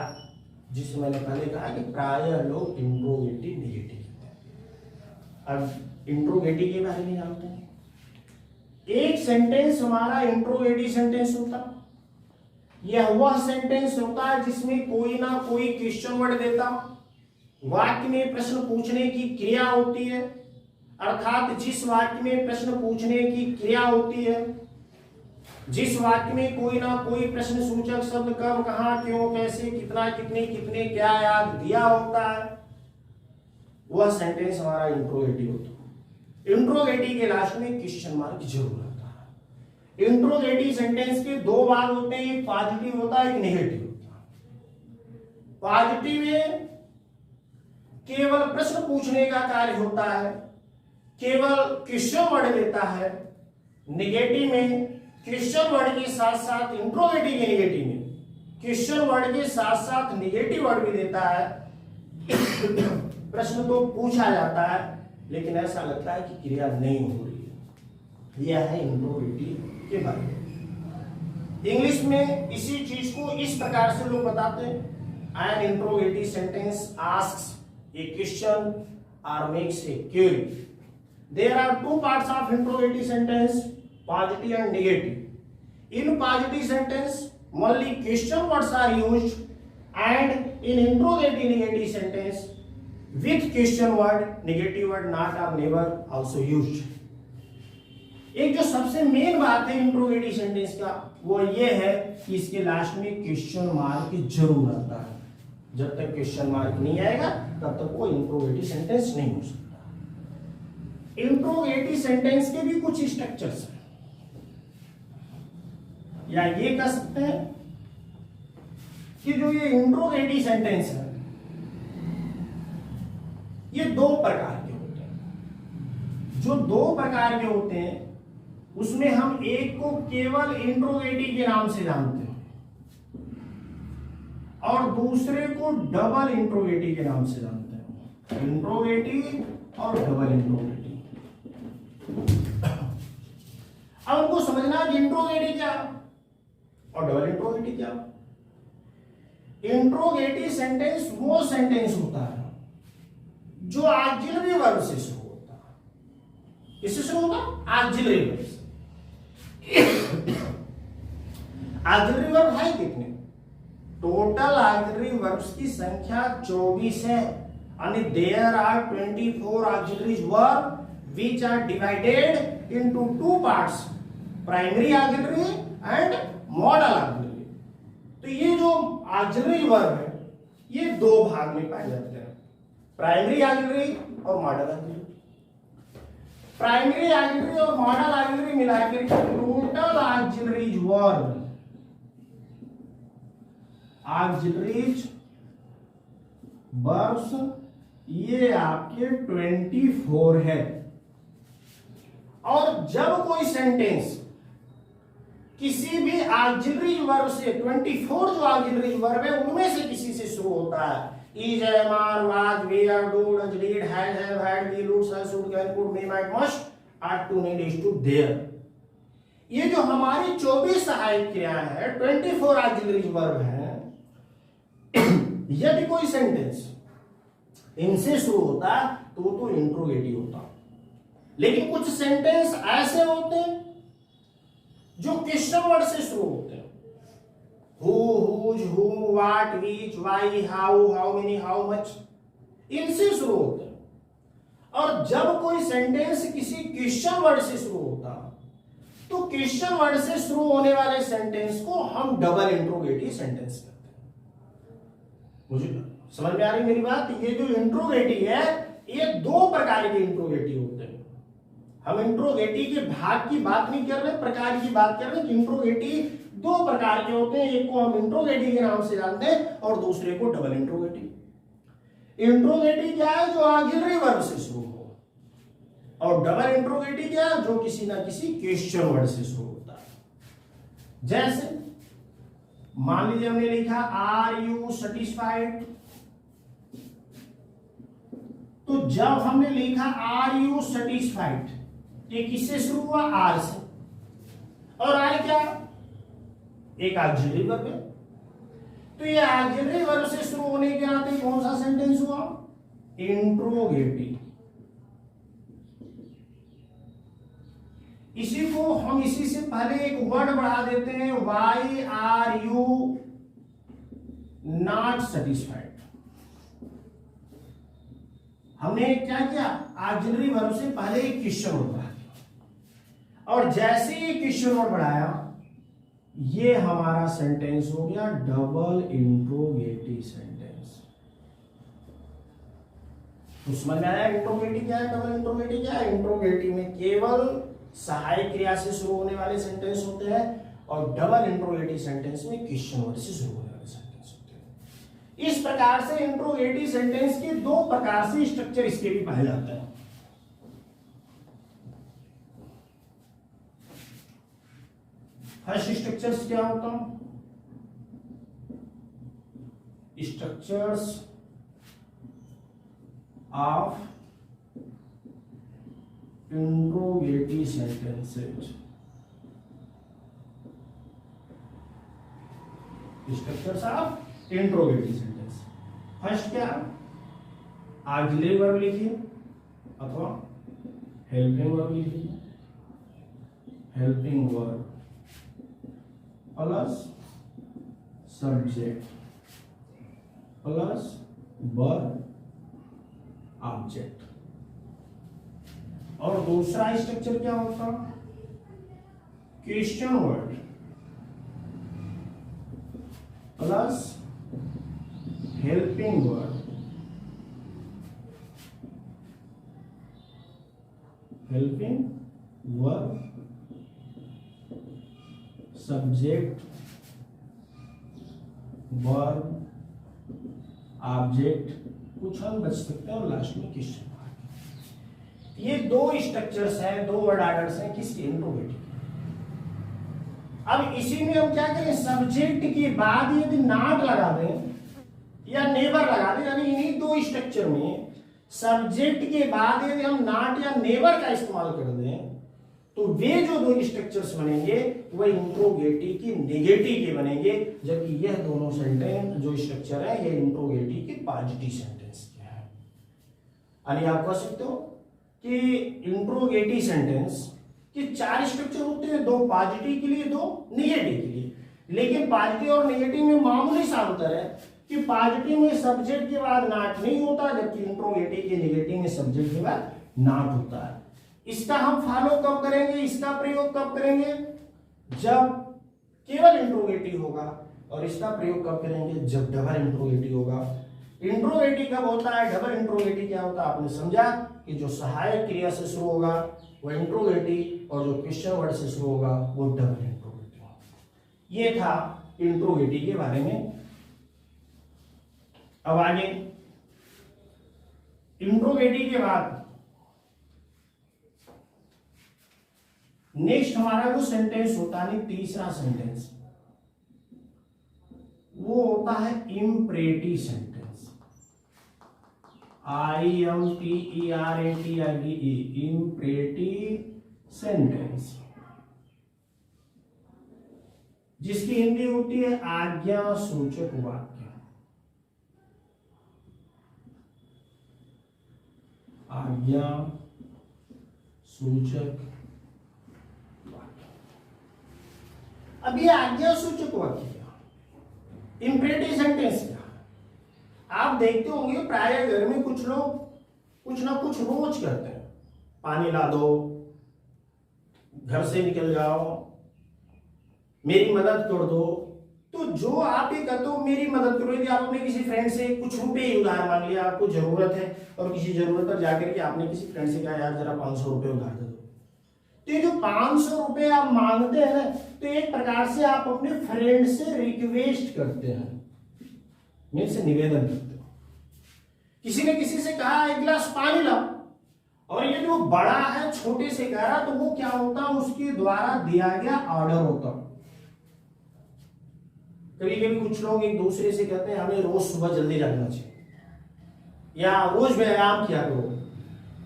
जिसे मैंने पहले कहा कि प्रायः लोग इंट्रोगेटिव नेगेटिव कहते हैं। अब इंट्रोगेटिव के बारे में जानते हैं। एक सेंटेंस हमारा इंट्रोगेटिव सेंटेंस होता है। यह वह सेंटेंस होता है जिसमें कोई ना कोई क्वेश्चन वर्ड देता, वाक्य में प्रश्न पूछने की क्रिया होती है, अर्थात जिस वाक्य में प्रश्न पूछने की क्रिया होती है, जिस वाक्य में कोई ना कोई प्रश्न सूचक शब्द कब, कहां, क्यों, कैसे, कितना, कितने, कितने, क्या याद दिया होता है, वह सेंटेंस हमारा इंट्रोगेटिव होता है। इंट्रोगेटिव के लास्ट में क्वेश्चन मार्क जरूर आता है। इंट्रोगेटिव सेंटेंस के दो भाग होते हैं, एक पॉजिटिव होता है, एक नेगेटिव होता है। पॉजिटिव में केवल प्रश्न पूछने का कार्य होता है, केवल क्वेश्चन वर्ड देता है। नेगेटिव में क्वेश्चन वर्ड के साथ साथ इंट्रोगेटिव के नेगेटिव में क्वेश्चन वर्ड के साथ साथ नेगेटिव वर्ड भी देता है। प्रश्न तो पूछा जाता है लेकिन ऐसा लगता है कि क्रिया नहीं हो रही है। यह है इंट्रोगेटिव के बारे में। इंग्लिश में इसी चीज को इस प्रकार से लोग बताते हैं, an interrogative sentence asks a question or makes a query. There are two parts of interrogative sentence, positive and negative. In positive sentence, only question words are used, and in interrogative negative sentence, with question word, negative word not or never also used. एक जो सबसे मेन बात है इंट्रोगेटिव सेंटेंस का वो ये है कि इसके लास्ट में क्वेश्चन मार्क जरूर आता है। जब तक क्वेश्चन मार्क नहीं आएगा तब तक वो इंट्रोगेटिव सेंटेंस नहीं हो सकता। इंट्रोगेटिव सेंटेंस के भी कुछ स्ट्रक्चर्स हैं, या ये कह सकते हैं कि जो ये इंट्रोगेटिव सेंटेंस है ये दो प्रकार के होते हैं। जो दो प्रकार के होते हैं उसमें हम एक को केवल इंट्रोगेटिव के नाम से जानते हैं और दूसरे को डबल इंट्रोगेटिव के नाम से जानते हैं। इंट्रोगेटिव और डबल इंट्रोगेटिव। अब हमको समझना कि इंट्रोगेटिव क्या और डबल इंट्रोगेटिव क्या। इंट्रोगेटिव सेंटेंस वो सेंटेंस होता है जो ऑक्सिलरी वर्ब से शुरू होता है। किससे शुरू होता? ऑक्सिलरी वर्ब से। ऑक्सिलरी वर्ब है कितने? टोटल ऑक्सिलरी वर्ब्स की संख्या 24 है। यानी there are 24 auxiliary verb which are divided into two parts, primary auxiliary and modal auxiliary. तो ये जो ऑक्सिलरी वर्ब है ये दो भाग में पाए जाते हैं, प्राइमरी ऑक्सिलरी और मॉडल ऑक्सिलरी। प्राइमरी ऑक्सिलरी और मॉडल ऑक्सिलरी मिलाकर total auxiliary verb, auxiliaries verbs ये आपके 24 है। और जब कोई सेंटेंस किसी भी ऑक्सिलरी वर्ब से 24 जो ऑक्सिलरी वर्ब है उनमें से किसी से शुरू होता है, is, am, are, was, were, do, does, did, have, had, will, would, shall, should, can, could, may, might, must, are, to, need, is, to, there, ये जो हमारी 24 सहायक क्रियाएं हैं, 24 ऑक्सिलरी वर्ब है। यदि कोई सेंटेंस इनसे शुरू होता तो इंट्रोगेटिव होता। लेकिन कुछ सेंटेंस ऐसे होते हैं जो क्वेश्चन वर्ड से शुरू होते हैं, हु, हुज, हुम, what, which, why, how, how many, how much, इनसे शुरू होते हैं। और जब कोई सेंटेंस किसी क्वेश्चन वर्ड से शुरू होता तो क्वेश्चन वर्ड से शुरू होने वाले सेंटेंस को हम डबल इंट्रोगेटिव सेंटेंस कहते हैं। मुझे समझ में आ रही मेरी बात? ये जो इंट्रोगेटिव है ये दो प्रकार के इंट्रोगेटिव होते हैं। हम इंट्रोगेटिव के भाग की बात नहीं कर रहे, प्रकार की बात कर रहे हैं। इंट्रोगेटिव दो प्रकार के होते हैं, एक को हम इंट्रोगेटिव के नाम से जानते हैं और दूसरे को डबल इंट्रोगेटिव। इंट्रोगेटिव क्या है? जो ऑक्सिलरी वर्ब से शुरू हो, और डबल इंट्रोगेटिव क्या है? जो किसी ना किसी क्वेश्चन वर्ड से शुरू होता है। जैसे मान लीजिए हमने लिखा आर यू सेटिस्फाइड, तो जब हमने लिखा आर यू सेटिस्फाइड, ये किससे शुरू हुआ? आर से। और आर क्या? एक ऑक्सिलरी वर्ब है। तो ये ऑक्सिलरी वर्ब से शुरू होने के नाते कौन सा सेंटेंस हुआ? इंट्रोगेटिव। इसी को हम इसी से पहले एक वर्ड बढ़ा देते हैं, why are you not satisfied. हमने क्या किया? ऑक्सिलरी वर्ब से पहले एक क्वेश्चन वर्ड बढ़ा दिया, और जैसे ही क्वेश्चन वर्ड बढ़ाया ये हमारा सेंटेंस हो गया डबल इंट्रोगेटिव सेंटेंस। तो समझ में आया इंट्रोगेटिव क्या है, डबल इंट्रोगेटिव क्या है? इंट्रोगेटिव में केवल सहायक क्रिया से शुरू होने वाले सेंटेंस होते हैं, और डबल इंट्रोगेटिव सेंटेंस में क्वेश्चन वर्ड से शुरू होने वाले सेंटेंस होते हैं। इस प्रकार से इंट्रोगेटिव सेंटेंस के दो प्रकार से स्ट्रक्चर इसके भी पाए जाते हैं। फर्स्ट स्ट्रक्चर्स क्या होता है? Structures of interrogative sentences. Structures of interrogative sentence. First क्या? ऑक्सिलरी वर्ब लिखिए अथवा हेल्पिंग वर्ब लिखिए। Helping verb plus subject plus verb object. और दूसरा स्ट्रक्चर क्या होता? Question word plus helping word, helping verb subject verb object, कुछ हम बच सकते हैं, और लास्ट में क्वेश्चन मार्क। ये दो स्ट्रक्चर्स हैं, दो वर्ड ऑर्डर्स हैं किसके? इंट्रोगेटिव। अब इसी में हम क्या करें? सब्जेक्ट के बाद यदि नॉट लगा दें या नेवर लगा दें, यानी इन्हीं दो स्ट्रक्चर में सब्जेक्ट के बाद यदि हम नॉट या नेवर का इस्तेमाल कर दें तो वे जो दो स्ट्रक्चर्स बनेंगे वह इंट्रोगेटिव की नेगेटिव के बनेंगे, जबकि यह दोनों सेंटेंस जो स्ट्रक्चर है ये इंट्रोगेटिव के पॉजिटिव सेंटेंस के हैं। यानी आप कह सकते हो कि इंट्रोगेटिव सेंटेंस के चार स्ट्रक्चर होते हैं, दो पॉजिटिव के लिए, दो नेगेटिव के लिए। लेकिन पॉजिटिव और नेगेटिव में मामूली सा अंतर है कि पॉजिटिव में सब्जेक्ट के बाद नॉट नहीं होता, जबकि इंट्रोगेटिव के नेगेटिव में सब्जेक्ट के बाद नॉट होता है। इसका हम फॉलो कब करेंगे? इसका प्रयोग कब करेंगे? जब केवल इंट्रोगेटिव होगा, और इसका प्रयोग कब करेंगे? जब डबल इंट्रोगेटिव होगा। इंट्रोगेटिव कब होता है? डबल इंट्रोगेटिव क्या होता है? आपने समझा कि जो सहायक क्रिया से शुरू होगा वह इंट्रोगेटिव, और जो क्वेश्चन वर्ड से शुरू होगा वो डबल इंट्रोगेटिव। ये था इंट्रोगेटिव के बारे में। अब आगे इंट्रोगेटिव के बाद नेक्स्ट हमारा जो सेंटेंस होता है, तीसरा सेंटेंस, वो होता है imperative sentence. IMPERATIVE, imperative sentence, जिसकी हिंदी होती है आज्ञा सूचक वाक्य। आज्ञा सूचक वाक्य। अब ये आज्ञा सूचक वाक्य क्या, इंपरेटिव सेंटेंस क्या, आप देखते होंगे प्राय घर में कुछ लोग कुछ ना कुछ रोज करते हैं, पानी ला दो, घर से निकल जाओ, मेरी मदद कर दो। तो जो आप ये कहते हो मेरी मदद करो, यदि आप अपने किसी फ्रेंड से कुछ रुपए उधार मांग लिया, आपको जरूरत है और किसी जरूरत पर जाकर के आपने किसी फ्रेंड से कहा यार जरा 500 रुपए उधार दे दो, तो ये जो 500 रुपए आप मांगते हैं ना, तो एक प्रकार से आप अपने फ्रेंड से रिक्वेस्ट करते हैं, मेरे से निवेदन करते हो। किसी ने किसी से कहा एक गिलास पानी ला, और ये जो बड़ा है छोटे से कह रहा, तो वो क्या होता, उसके द्वारा दिया गया ऑर्डर होता। कभी कभी कुछ लोग एक दूसरे से कहते हैं हमें रोज सुबह जल्दी जागना चाहिए या रोज व्यायाम किया करो।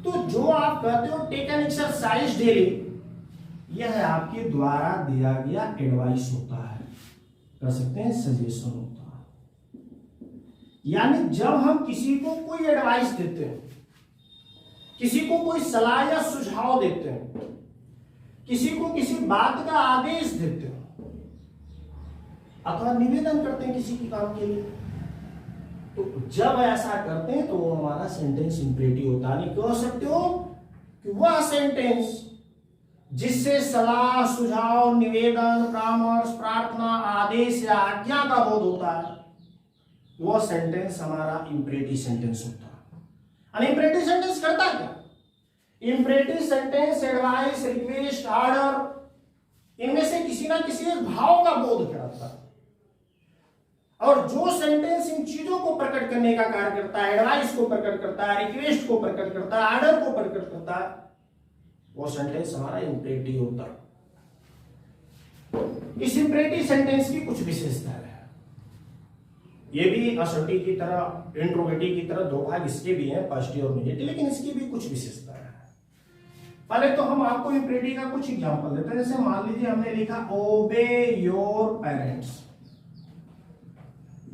तो जो आप कहते हो टेक एन एक्सरसाइज डेली, यह आपके द्वारा दिया गया एडवाइस होता है, कह सकते हैं सजेशन होता है। यानी जब हम किसी को कोई एडवाइस देते हैं, किसी को कोई सलाह या सुझाव देते हैं, किसी को किसी बात का आदेश देते हैं अथवा निवेदन करते हैं किसी की काम के लिए, तो जब ऐसा करते हैं तो वो हमारा सेंटेंस इंपरेटिव होता है। कह सकते हो कि वह सेंटेंस जिससे सलाह, सुझाव, निवेदन, परामर्श, प्रार्थना, आदेश या आज्ञा का बोध होता है, वह सेंटेंस हमारा इंपरेटिव सेंटेंस होता है। इंपरेटिव सेंटेंस करता क्या, imperative sentence advice, request, order, इनमें से किसी ना किसी एक भाव का बोध कराता है। और जो सेंटेंस इन चीजों को प्रकट करने का कार्य करता है, एडवाइस को प्रकट करता है, रिक्वेस्ट को प्रकट करता है, ऑर्डर को प्रकट करता है, वो सेंटेंस हमारा इंपरेटिव होता है। इस इंपरेटिव सेंटेंस की कुछ विशेषता है, ये भी असर्टिव की तरह, इंट्रोगेटिव की तरह दो भाग इसके भी हैं, पॉजिटिव और नेगेटिव, लेकिन इसकी भी कुछ विशेषता है। पहले तो हम आपको इंपरेटिव का कुछ एग्जांपल देते हैं। जैसे मान लीजिए हमने लिखा ओबे योर पेरेंट्स,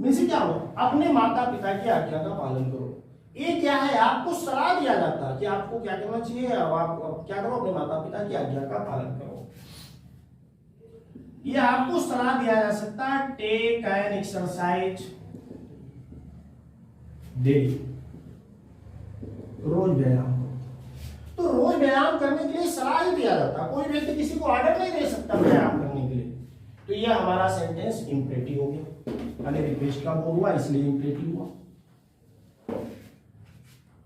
मीन्स क्या हो, अपने माता पिता की आज्ञा का पालन करो। ये क्या है, आपको सलाह दिया जाता है कि आपको क्या करना चाहिए, आप क्या करो, अपने माता पिता की आज्ञा का पालन करो। ये आपको सलाह दिया जा सकता है, टेक एन एक्सरसाइज डेली, रोज व्यायाम करो। तो रोज व्यायाम करने के लिए सलाह ही दिया जाता है, कोई व्यक्ति किसी को ऑर्डर नहीं दे सकता व्यायाम करने के लिए। तो यह हमारा सेंटेंस इंपरेटिव हो गया, यानी रिक्वेस्ट का बोध हुआ इसलिए इंपरेटिव हुआ।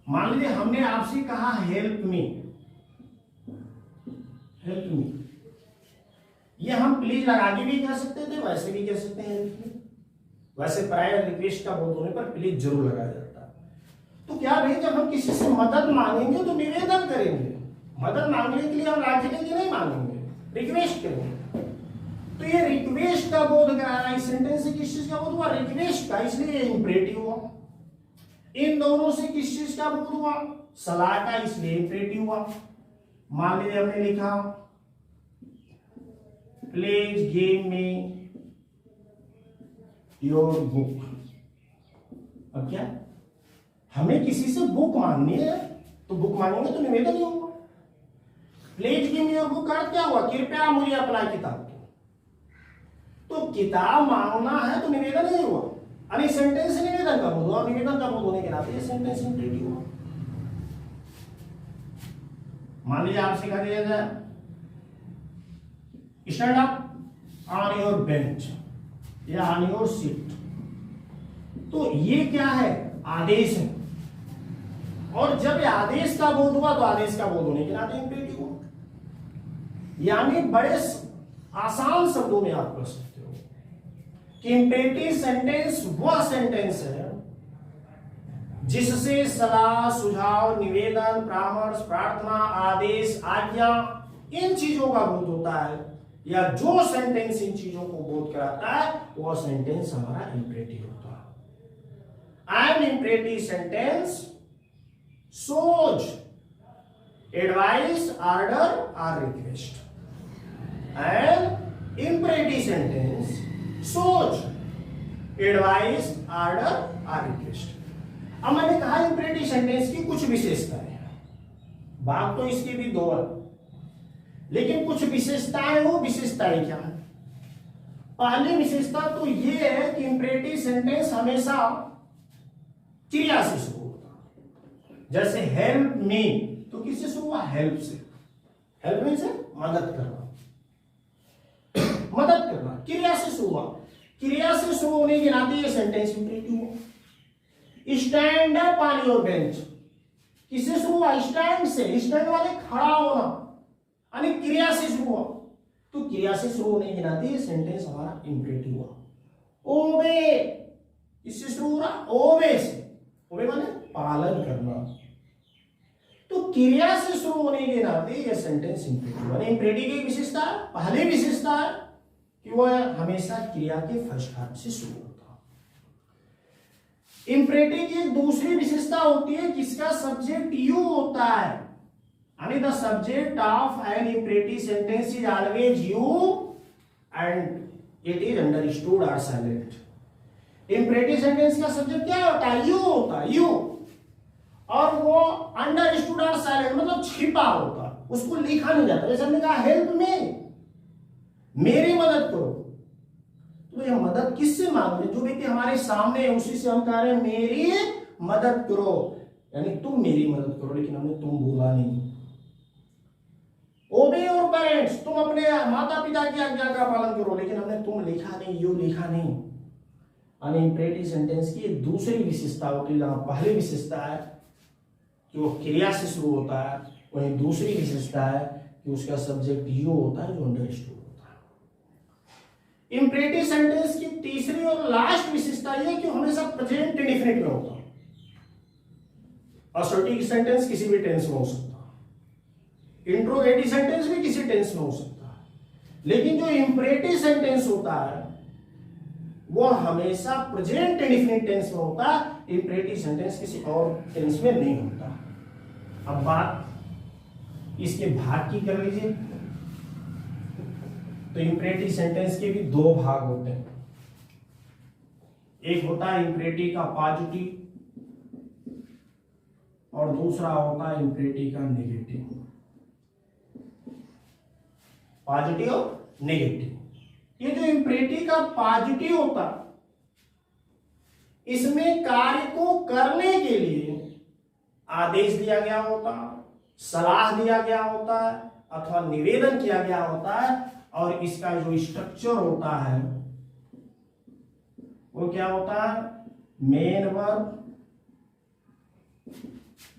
मान लीजिए हमने आपसे कहा हेल्प मी, हेल्प मी, ये हम प्लीज लगा के भी कह सकते थे, वैसे भी कह सकते हैं हेल्प मी। वैसे प्राय रिक्वेस्ट का बोध होने पर प्लीज जरूर लगाया जाता है। तो क्या भाई, जब हम किसी से मदद मांगेंगे तो निवेदन करेंगे, मदद मांगने के लिए हम लाठी लेके नहीं मांगेंगे, रिक्वेस्ट करेंगे। तो ये रिक्वेस्ट का बोध करा रहा है, इस सेंटेंस से किस चीज का बोध हुआ, रिक्वेस्ट का, इसलिए इंपरेटिव हुआ। इन दोनों से किस चीज का बोध हुआ, सलाह का, इसलिए इंपरेटिव हुआ। मान लीजिए हमने लिखा please give me your book. अब क्या, हमें किसी से बुक मांगनी है, तो बुक मांगेंगे तो निवेदन ही होगा। Please give me your book का क्या हुआ, कृपया मुझे अपना किताब। तो किताब मांगना है तो निवेदन नहीं हुआ, अरे सेंटेंस से निवेदन का बोध हुआ, निवेदन का बोध होने के नाते ये सेंटेंस इंपरेटिव हुआ। मान लीजिए आपसे कह दिया जाए stand up on your bench या ऑन योर सीट, तो ये क्या है, आदेश है। और जब ये आदेश का बोध हुआ तो आदेश का बोध होने के नाते इंपरेटिव हुआ। यानी बड़े आसान शब्दों में आप कह सकते हो कि इंपरेटिव सेंटेंस वह सेंटेंस है जिससे सलाह, सुझाव, निवेदन, परामर्श, प्रार्थना, आदेश, आज्ञा, इन चीजों का बोध होता है, या जो सेंटेंस इन चीजों को बोध कराता है वह सेंटेंस हमारा इंपरेटिव होता है। An imperative sentence shows advice, order or request. An imperative sentence shows advice, order or request. अब मैंने कहा इंपरेटिव सेंटेंस की कुछ विशेषताएं हैं। भाग तो इसके भी दो है, लेकिन कुछ विशेषताएं, वो विशेषताएं क्या है? पहली विशेषता तो ये है कि इंपरेटिव सेंटेंस हमेशा क्रिया से शुरू होता है। जैसे हेल्प मी, तो किससे शुरू हुआ? हेल्प से। हेल्प मी से मदद करना, मदद करना, क्रिया से शुरू हुआ। क्रिया से शुरू होने के नाते ये सेंटेंस इंपरेटिव हुआ। Stand up on your bench, किससे शुरू हुआ? स्टैंड से, स्टैंड वाले खड़ा होना, यानी क्रिया से शुरू हुआ। तो क्रिया से शुरू होने के नाते ये सेंटेंस हमारा इंपरेटिव हुआ। ओबे, इससे शुरू हो रहा? ओबे से, ओबे माने पालन करना। तो क्रिया से शुरू होने के नाते ये सेंटेंस इंपरेटिव है। इंपरेटिव की विशेषता, पहली विशेषता है कि वह हमेशा क्रिया के फर्स्ट फॉर्म से शुरू होता है। इंपरेटिव की एक दूसरी विशेषता होती है जिसका सब्जेक्ट यू होता है, यानी the subject of an imperative sentence is always you and it is understood और साइलेंट। इंपरेटिव सेंटेंस का सब्जेक्ट क्या होता है? यू होता है, यू, और वो अंडरस्टूड और साइलेंट मतलब छिपा होता है, उसको लिखा नहीं जाता। जैसे हमने कहा हेल्प मी, मेरी मदद करो, तो यह मदद किससे मांग रहे? जो व्यक्ति हमारे सामने है उसी से हम कह रहे हैं मेरी मदद करो, यानी तुम मेरी मदद करो, लेकिन हमने तुम बोला नहीं। ओबे योर पेरेंट्स, तुम अपने माता पिता की आज्ञा का पालन करो, लेकिन हमने तुम लिखा नहीं, यू लिखा नहीं। इंपरेटिव सेंटेंस की एक दूसरी विशेषता होती है, जहां पहली विशेषता है कि वो क्रिया से शुरू होता है, वहीं दूसरी विशेषता है कि उसका सब्जेक्ट यू होता है जो अंडरस्टूड होता है। इंपरेटिव सेंटेंस की तीसरी और लास्ट विशेषता यह कि हमेशा प्रेजेंट इंडेफिनिट में होता है। असर्टिव सेंटेंस किसी भी टेंस में हो सकता है, इंट्रोगेटिव सेंटेंस भी किसी टेंस में हो सकता है, लेकिन जो इंपरेटिव सेंटेंस होता है वो हमेशा प्रेजेंट इंडेफिनिट टेंस में होता है। इंपरेटिव सेंटेंस किसी और टेंस में नहीं होता। अब बात इसके भाग की कर लीजिए। तो इंपरेटिव सेंटेंस के भी दो भाग होते हैं। एक होता है इंपरेटिव का पॉजिटिव और दूसरा होता है इंपरेटिव का नेगेटिव। पॉजिटिव और नेगेटिव। ये जो इंपरेटिव का पॉजिटिव होता है, इसमें कार्य को करने के लिए आदेश दिया गया होता है, सलाह दिया गया होता है अथवा निवेदन किया गया होता है, और इसका जो स्ट्रक्चर होता है वो क्या होता है? Main verb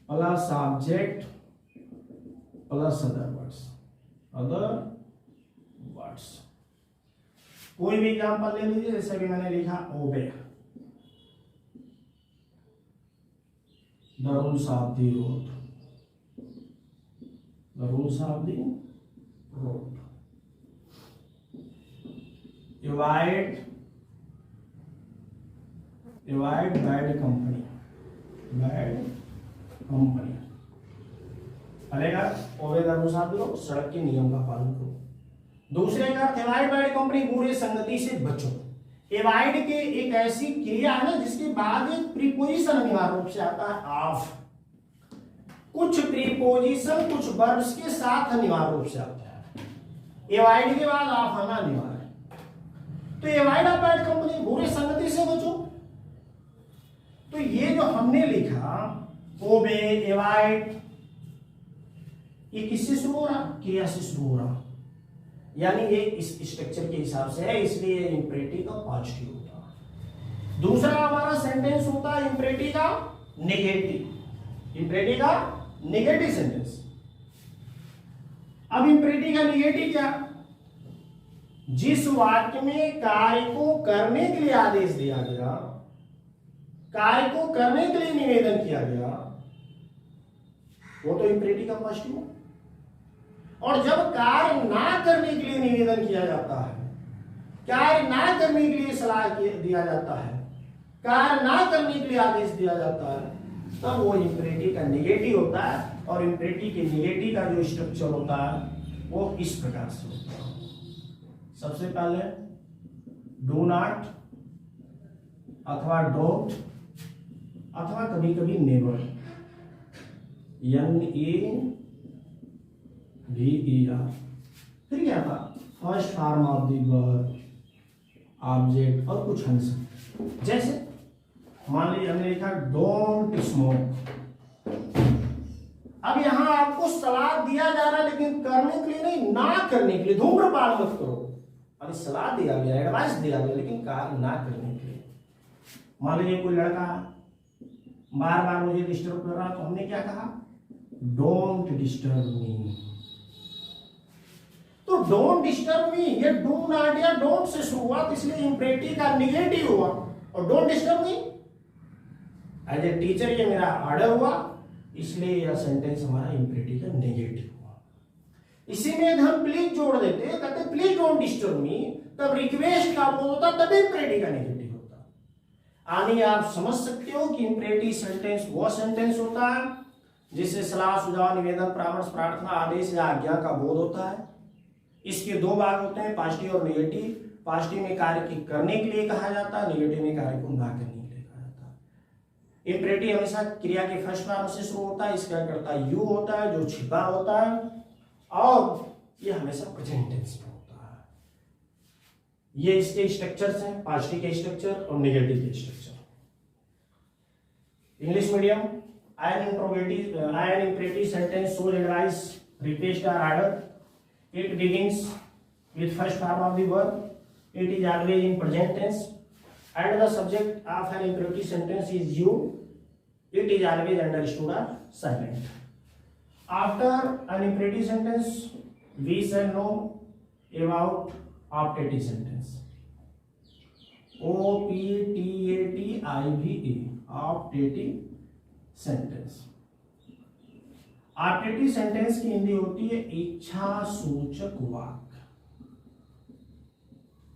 plus object plus other words. कोई भी एग्जांपल ले लीजिए, जैसे कि मैंने लिखा obey, the rules of the road, the rules of the road. Avoid bad company, bad company. पहलेगा obey the rules of the road, सड़क के नियम का पालन करो। दूसरे का अवॉइड बैड कंपनी, बुरे संगति से बचो। अवॉइड के एक ऐसी क्रिया है ना जिसके बाद एक प्रीपोजिशन अनिवार्य रूप से आता है ऑफ। कुछ प्रीपोजिशन कुछ वर्ब्स के साथ अनिवार्य रूप से आता है। अवॉइड के बाद ऑफ आना अनिवार्य है। तो अवॉइड ऑफ बैड कंपनी, बुरे संगति से बचो। तो ये जो हमने लिखा ओबे, अवॉइड, ये किससे शुरू हो रहा? क्रिया से शुरू हो रहा, यानी ये इस स्ट्रक्चर के हिसाब से है, इसलिए इंपरेटिव का पॉजिटिव होता है। दूसरा हमारा सेंटेंस होता है इंपरेटिव का नेगेटिव, इंपरेटिव का नेगेटिव सेंटेंस। अब इंपरेटिव का नेगेटिव क्या? जिस वाक्य में कार्य को करने के लिए आदेश दिया गया, कार्य को करने के लिए निवेदन किया गया, वो तो इंपरेटिव का पॉजिटिव है। और जब कार्य ना करने के लिए निवेदन किया जाता है, कार्य ना करने के लिए सलाह दिया जाता है, कार्य ना करने के लिए आदेश दिया जाता है, तब वो इंपरेटिव का नेगेटिव होता है। और इंपरेटिव के नेगेटिव का जो स्ट्रक्चर होता है वो इस प्रकार से होता है। सबसे पहले डू नॉट अथवा डोंट अथवा कभी कभी नेवर, NEVER VER। फिर क्या था, first form of the verb, object और कुछ आंसर। जैसे मान लीजिए हमने लिखा डोंट स्मोक। अब यहां आपको सलाह दिया जा रहा है, लेकिन करने के लिए नहीं, ना करने के लिए, धूम्रपान मत करो। अभी सलाह दिया गया, एडवाइस दिया गया, लेकिन कार्य ना करने के लिए। मान लीजिए कोई लड़का बार बार मुझे डिस्टर्ब कर रहा, तो हमने क्या कहा, डोंट डिस्टर्ब मी। तो डोंट डिस्टर्ब मी, ये डू नॉट या डोंट से शुरुआत, इसलिए इंपरेटिव का निगेटिव हुआ, और don't disturb me as a teacher ये मेरा ऑर्डर हुआ, इसलिए यह सेंटेंस हमारा इंपरेटिव का नेगेटिव हुआ। इसी में हम प्लीज जोड़ देते, कहते प्लीज डोंट डिस्टर्ब मी, तब रिक्वेस्ट का बोल होता, तब इंपरेटिव का नेगेटिव होता। आनी आप समझ सकते हो कि इंपरेटिव सेंटेंस वो सेंटेंस होता है जिससे सलाह, सुझाव, निवेदन, परामर्श, प्रार्थना, आदेश या आज्ञा का बोध होता है। इसके दो भाग होते हैं, पॉजिटिव और नेगेटिव। पॉजिटिव में कार्य की करने के लिए कहा जाता है, नेगेटिव में कार्य को ना करने के लिए कहा जाता है। इंपरेटिव हमेशा क्रिया के फर्स्ट फॉर्म से शुरू होता है, इसका करता यू होता है जो छिपा होता है, और ये हमेशा प्रेजेंट टेंस में होता है। ये इसके स्ट्रक्चर्स हैं, पॉजिटिव के स्ट्रक्चर और नेगेटिव के structure. English medium, I an imperative sentence shows advice, request or order. It begins with first form of the verb. It is always in present tense, and the subject of an imperative sentence is you. It is always understood or silent. After an imperative sentence, we shall know about optative sentence. OPTATIVE, optative sentence. Optative sentence की हिंदी होती है इच्छा सूचक वाक्य।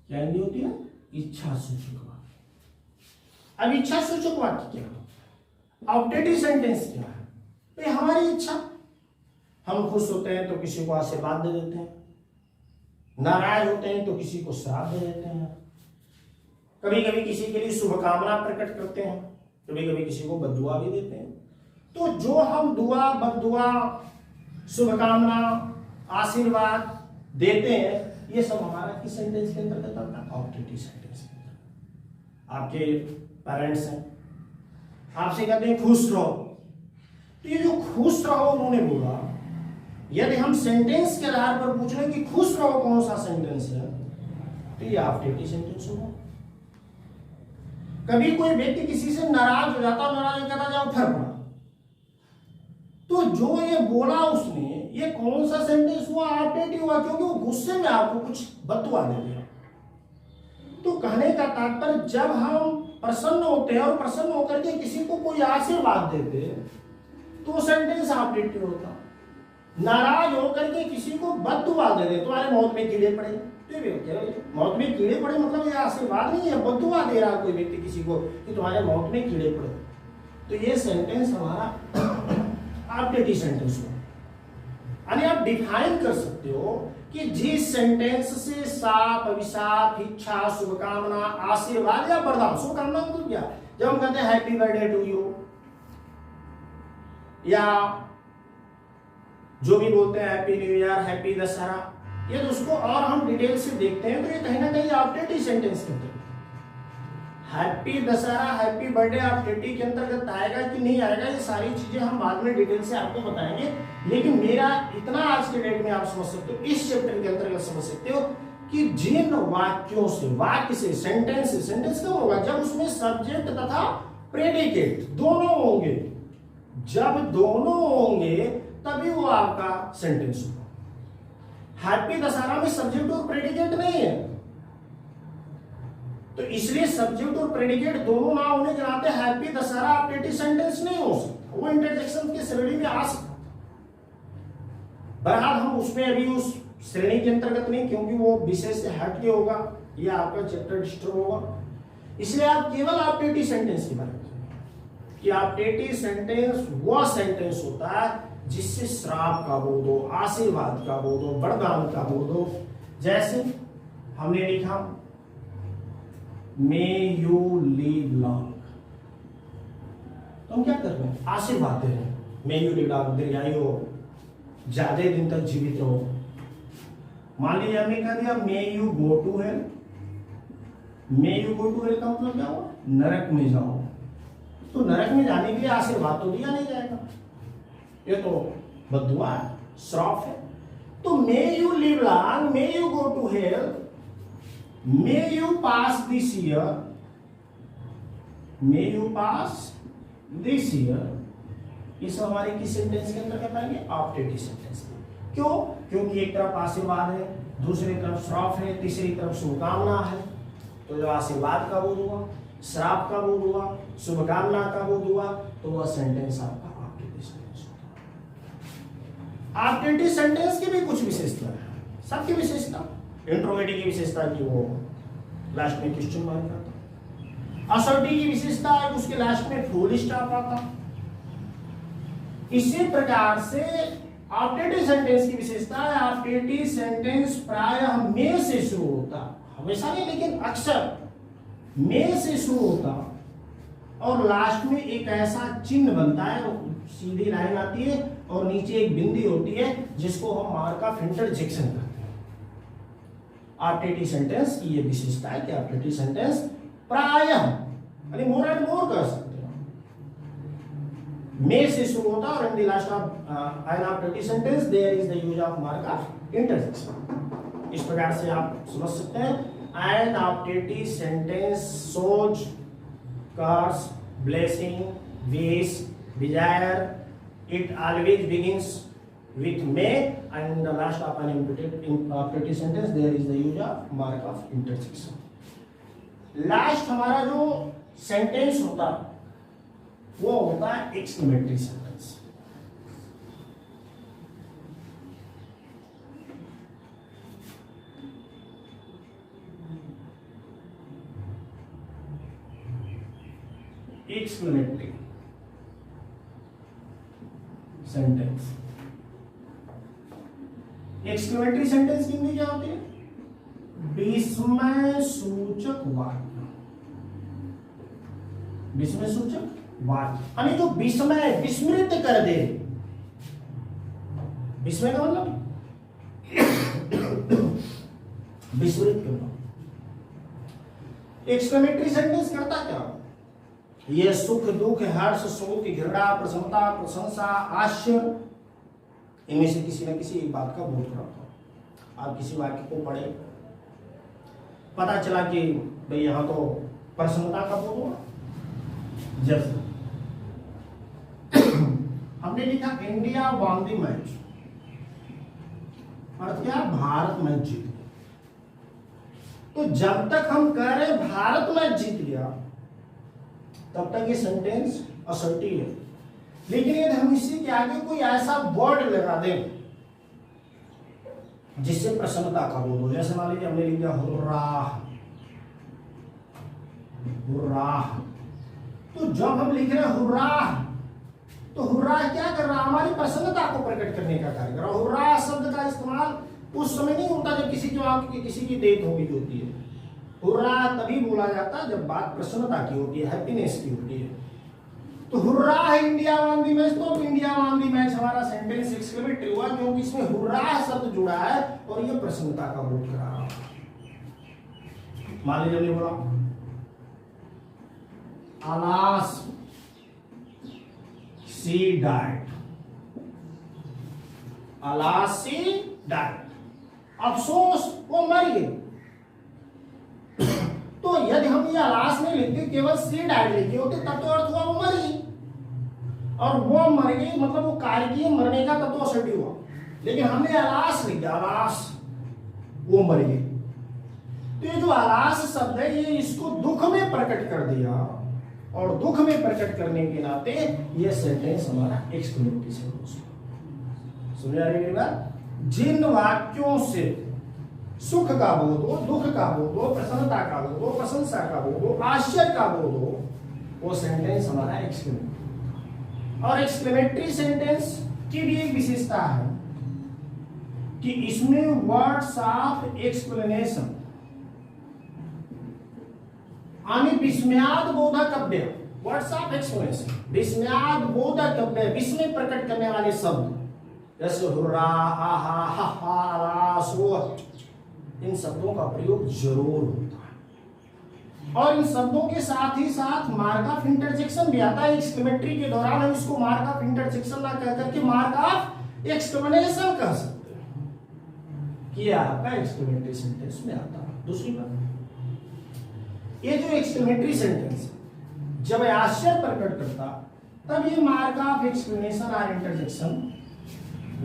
क्या हिंदी होती है? इच्छा सूचक वाक्य। अब इच्छा सूचक वाक्य क्या है, ऑप्टेटिव सेंटेंस क्या है? तो हमारी इच्छा, हम खुश होते हैं तो किसी को आशीर्वाद दे देते हैं, नाराज होते हैं तो किसी को श्राप दे देते हैं, कभी कभी किसी के लिए शुभकामना प्रकट करते हैं, कभी कभी किसी को बद्दुआ भी देते हैं। तो जो हम दुआ, बद्दुआ, शुभकामना, आशीर्वाद देते हैं, ये सब हमारा किस सेंटेंस के अंतर्गत आता है? ऑप्टेटिव सेंटेंस के अंतर्गत। आपके पेरेंट्स हैं, आपसे कहते हैं खुश रहो, तो ये जो खुश रहो उन्होंने बोला, यदि हम सेंटेंस के आधार पर पूछ रहे हैं कि खुश रहो कौन सा सेंटेंस है, तो ये ऑप्टेटिव सेंटेंस होगा। कभी कोई व्यक्ति किसी से नाराज हो जाता, नाराज कहता जाओ फिर पड़ा, तो जो ये बोला उसने, ये कौन सा सेंटेंस हुआ? ऑप्टेटिव हुआ, क्योंकि वो गुस्से में आपको कुछ बतवा दे दिया। तो कहने का तात्पर्य, जब हम प्रसन्न होते हैं और प्रसन्न होकर के किसी को कोई आशीर्वाद देते तो सेंटेंस ऑप्टेटिव होता। नाराज होकर के किसी को बद्दुआ दे दे, तुम्हारे मौत में कीड़े पड़े, मौत में कीड़े पड़े मतलब ये आशीर्वाद नहीं है, बद्दुआ दे रहा कोई व्यक्ति किसी को कि तुम्हारे मौत में कीड़े पड़े, तो ये सेंटेंस हमारा ऑप्टेटिव सेंटेंस हो। यानी आप डिफाइन कर सकते हो कि जिस सेंटेंस से साप, अभिशाप, इच्छा, शुभकामना, आशीर्वाद या वरदान, शुभकामना मतलब क्या? जब हम कहते हैं हैप्पी बर्थडे टू यू, या जो भी बोलते हैं happy new year, happy Dussehra, ये तो उसको और हम डिटेल से देखते हैं तो ये कहीं ना कहीं ऑप्टेटिव सेंटेंस के अंतर्गत। Happy Dussehra, happy birthday optative के अंतर्गत आएगा कि नहीं आएगा, ये सारी चीजें हम बाद में डिटेल से आपको बताएंगे। लेकिन मेरा इतना आज के डेट में आप समझ सकते हो, इस चैप्टर के अंतर्गत समझ सकते हो कि जिन वाक्यों से, वाक्य से, सेंटेंस कब होगा? जब उसमें सब्जेक्ट तथा प्रेडिकेट दोनों होंगे। जब दोनों होंगे तभी वो आपका सेंटेंस होगा। हैप्पी दशहरा में सब्जेक्ट और प्रेडिकेट नहीं है, तो इसलिए सब्जेक्ट और प्रेडिकेट दोनों ना होने के नाते हैप्पी दशहरा ऑप्टेटिव सेंटेंस नहीं हो सकता, वो इंटरजेक्शन की श्रेणी में आ सकता। बहरहाल हम उसमें अभी उस श्रेणी के अंतर्गत नहीं, क्योंकि वो विषय से हट के होगा, ये आपका चैप्टर डिस्टर्ब होगा। इसलिए आप केवल ऑप्टेटिव सेंटेंस की बात करें कि ऑप्टेटिव सेंटेंस वह सेंटेंस होता है जिससे श्राप का बोध हो, आशीर्वाद का बोध हो, वरदान का बोध हो। जैसे हमने लिखा मे यू लिव लॉन्ग, तो हम क्या कर रहे हैं? आशीर्वाद दे रहे हैं, मे यू लिव लॉन्ग, दीर्घायु हो, ज्यादा दिन तक जीवित रहो। मान लीजिए हमने कह दिया may you go to hell, may you go to hell का मतलब क्या हुआ, नरक में जाओ। तो नरक में जाने के लिए आशीर्वाद तो दिया नहीं जाएगा, ये तो बद्दुआ है, श्राप है। तो may you live long, may you go to hell, may you pass this year, may you pass this year, ये सब हमारे किस सेंटेंस के अंदर कर पाएंगे, ऑप्टेटिव सेंटेंस। क्यों? क्योंकि एक तरफ आशीर्वाद है, दूसरी तरफ श्राप है, तीसरी तरफ शुभकामना है। तो जब आशीर्वाद का बोध हुआ, श्राप का बोध हुआ, शुभकामना का बोध हुआ, तो वह सेंटेंस आपका ऑप्टेटिव सेंटेंस होता है। ऑप्टेटिव सेंटेंस की भी कुछ विशेषता है, सबकी विशेषता। इंट्रोगेटिव की विशेषता कि वो लास्ट में क्वेश्चन मार्क आता, असर्टिव की विशेषता है उसके लास्ट में फुल स्टॉप आता। इसी प्रकार से ऑप्टेटिव सेंटेंस की विशेषता है, ऑप्टेटिव सेंटेंस प्रायः में से शुरू होता, हमेशा नहीं लेकिन अक्सर में से शुरू होता, और लास्ट में एक ऐसा चिन्ह बनता है, सीधी लाइन आती है और नीचे एक बिंदी होती है जिसको हम मार्क ऑफ इंटरजेक्शन कहते हैं। ऑप्टेटिव सेंटेंस की ये विशेषता है कि ऑप्टेटिव सेंटेंस प्रायः यानी मोर एंड मोर कर सकते हैं, में से शुरू होता है, और in the last of an optative sentence there is the use of mark of interjection. इस प्रकार से आप समझ सकते हैं an optative sentence shows curse blessing wish desire, it always begins with may, and in the last of an operative sentence there is the use of mark of interjection. Last हमारा जो सेंटेंस होता वो होता है exclamatory sentence. Exclamatory sentence, exclamatory sentence की हिंदी क्या होती है, विस्मय सूचक वाक्य। विस्मय सूचक वाक्य यानी जो विस्मय विस्मृत कर दे, विस्मय का मतलब विस्मृत करना। एक्सक्लेमेटरी सेंटेंस करता क्या, यह सुख दुख हर्ष शोक घृणा प्रसन्नता प्रशंसा आश्चर्य इनमें से किसी न किसी एक बात का बोध कराता। आप किसी वाक्य को पढ़े, पता चला कि भाई यहां तो प्रसन्नता का बोध हुआ, जैसे हमने लिखा इंडिया वॉन द मैच, अर्थ क्या, भारत मैच जीत गया। तो जब तक हम कह रहे भारत मैच जीत गया तब तक ये सेंटेंस असर्टिव है, लेकिन यदि हम इसी के आगे कोई ऐसा वर्ड लगा दें जिससे प्रसन्नता का बोध हो, जैसे मान लीजिए हमने लिख दिया हुर्राह, हुर्राह, तो जब हम लिख रहे हैं हुर्राह, तो हुर्राह क्या कर रहा है, हमारी प्रसन्नता को प्रकट करने का कार्य कर रहा है। हुर्राह शब्द का इस्तेमाल उस समय नहीं होता जब किसी की डेथ हो गई होती है। हुर्राह तभी बोला जाता है जब बात प्रसन्नता की होती है, हैप्पीनेस की होती है। तो हुर्राह इंडिया वॉन द मैच, तो इंडिया वॉन द मैच हमारा सेंटेंस एक्सक्लेमेटरी हुआ क्योंकि इसमें हुर्राह शब्द जुड़ा है और ये प्रसन्नता का बोध करा रहा है। मान लीजिए हमने बोला alas she died, alas she died, अफसोस वो मर गई। तो यदि हम ये अलास नहीं लिखते, केवल सी डाइड लिखे होते तब तो अर्थ हुआ वो मर गई, और वो मर गई मतलब वो कार्य की मरने का तब तो असर्टिव हुआ। लेकिन हमने अलास लिख दिया, अलास वो मर गई, तो ये जो अलास शब्द है ये इसको दुख में प्रकट कर दिया, और दुख में प्रकट करने के नाते ये सेंटेंस हमारा एक्सक्लेमेटरी सेंटेंस। समझ आ रही है बात? जिन वाक्यों से सुख का बोध हो, दुख का बोध हो, प्रसन्नता का बोध हो, प्रशंसा का बोध हो, आश्चर्य का बोध हो, वो सेंटेंस हमारा एक्सक्लेमेटरी। और एक्सक्लेमेटरी सेंटेंस की भी एक विशेषता है कि इसमें वर्ड्स ऑफ एक्सप्लेनेशन यानी विस्मयाद बोधक अव्यय, वर्ड्स ऑफ एक्सप्लेनेशन, विस्मयाद बोधक अव्यय, विस्मय प्रकट करने वाले शब्द, जैसे हुर्रा, आहा, हा हा, रा, सो, इन शब्दों का प्रयोग जरूर होता है। और इन शब्दों के साथ ही साथ मार्क ऑफ इंटरजेक्शन भी आता है। एक्सक्लेमेटरी के दौरान हम इसको मार्क ऑफ इंटरजेक्शन ना कह करके मार्क ऑफ एक्सक्लेमेशन कह सकते हैं कि आपका एक्सक्लेमेटरी सेंटेंस में आता है। दूसरी बात, ये जो एक्सक्लेमेटरी सेंटेंस है जब आश्चर्य प्रकट करता तब ये मार्क ऑफ एक्सप्लेनेशन और इंटरजेक्शन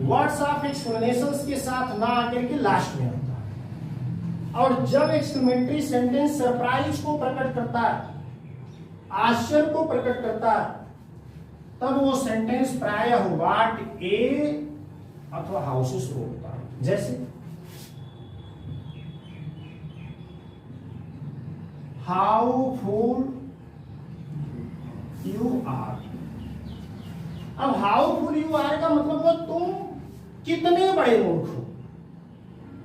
वर्ड्स ऑफ एक्सप्लेनेशंस के साथ ना आकर के लास्ट में आता है। और जब एक्सक्लेमेटरी सेंटेंस सरप्राइज को प्रकट करता है, आश्चर्य को प्रकट करता है, तब वो सेंटेंस प्रायः व्हाट ए अथवा हाउ से शुरू होता है। जैसे हाउ फुल यू आर। अब हाउ फुल यू आर का मतलब है तुम कितने बड़े मूर्ख हो।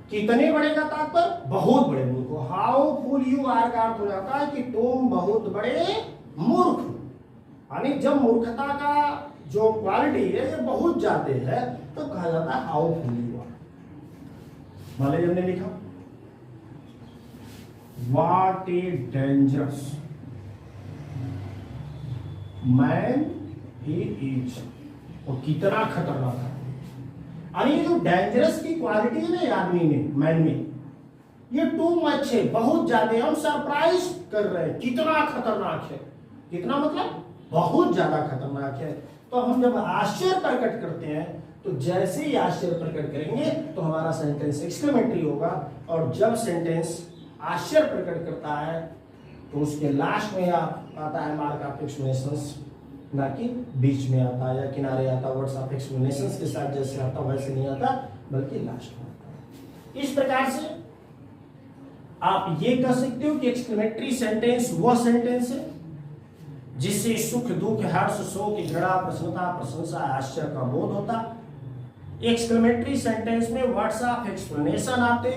कितने बड़े का तात्पर्य बहुत बड़े मूर्ख हो। हाउ फुल यू आर का अर्थ हो जाता है कि तुम बहुत बड़े मूर्ख हो। यानी जब मूर्खता का जो क्वालिटी है ये बहुत ज्यादा है तो कहा जाता है हाउ फुल यू आर। मान लीजिए हमने लिखा what a dangerous man he is, और कितना खतरनाक है। अरे जो डेंजरस की क्वालिटी है ना आदमी में, मैन में, ये टू मच है, बहुत ज्यादा। हम सरप्राइज कर रहे हैं, कितना खतरनाक है। कितना मतलब बहुत ज्यादा खतरनाक है। तो हम जब आश्चर्य प्रकट करते हैं तो जैसे ही आश्चर्य प्रकट करेंगे तो हमारा सेंटेंस एक्सक्लेमेटरी होगा। और जब सेंटेंस आश्चर्य प्रकट करता है तो उसके लास्ट में आता है मार्क ऑफ एक्सप्लेनेशंस, ना कि बीच में आता है या किनारे आता। वर्ड्स ऑफ एक्सप्लेनेशंस के साथ जैसे आता वैसे नहीं आता, बल्कि लास्ट में आता। इस प्रकार से आप ये कह सकते हो कि एक्सक्लेमेटरी सेंटेंस वह सेंटेंस है जिससे सुख, दुख, हर्ष, शोक, घृणा, प्रसन्नता, प्रशंसा, आश्चर्य का बोध होता। एक्सक्लेमेटरी सेंटेंस में वर्ड्स ऑफ एक्सप्लेनेशन आते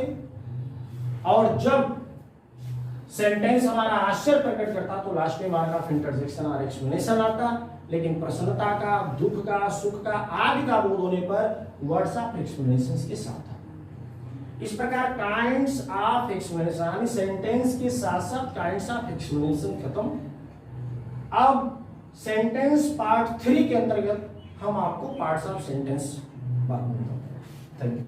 और जब सेंटेंस हमारा आश्चर्य प्रकट करता तो लास्ट में मार्क ऑफ इंटरजेक्शन और एक्सप्लेनेशन आता। लेकिन प्रसन्नता का, दुख का, सुख का आदि का बोध होने पर वर्ड्स ऑफ एक्सप्लेनेशन के साथ आता। इस प्रकार काइंड्स ऑफ एक्सप्लेनेशन, सेंटेंस के साथ साथ काइंड्स ऑफ एक्सप्लेनेशन खत्म। अब सेंटेंस पार्ट 3 के अंतर्गत हम आपको पार्ट्स ऑफ सेंटेंस बात करते हैं। Thank you.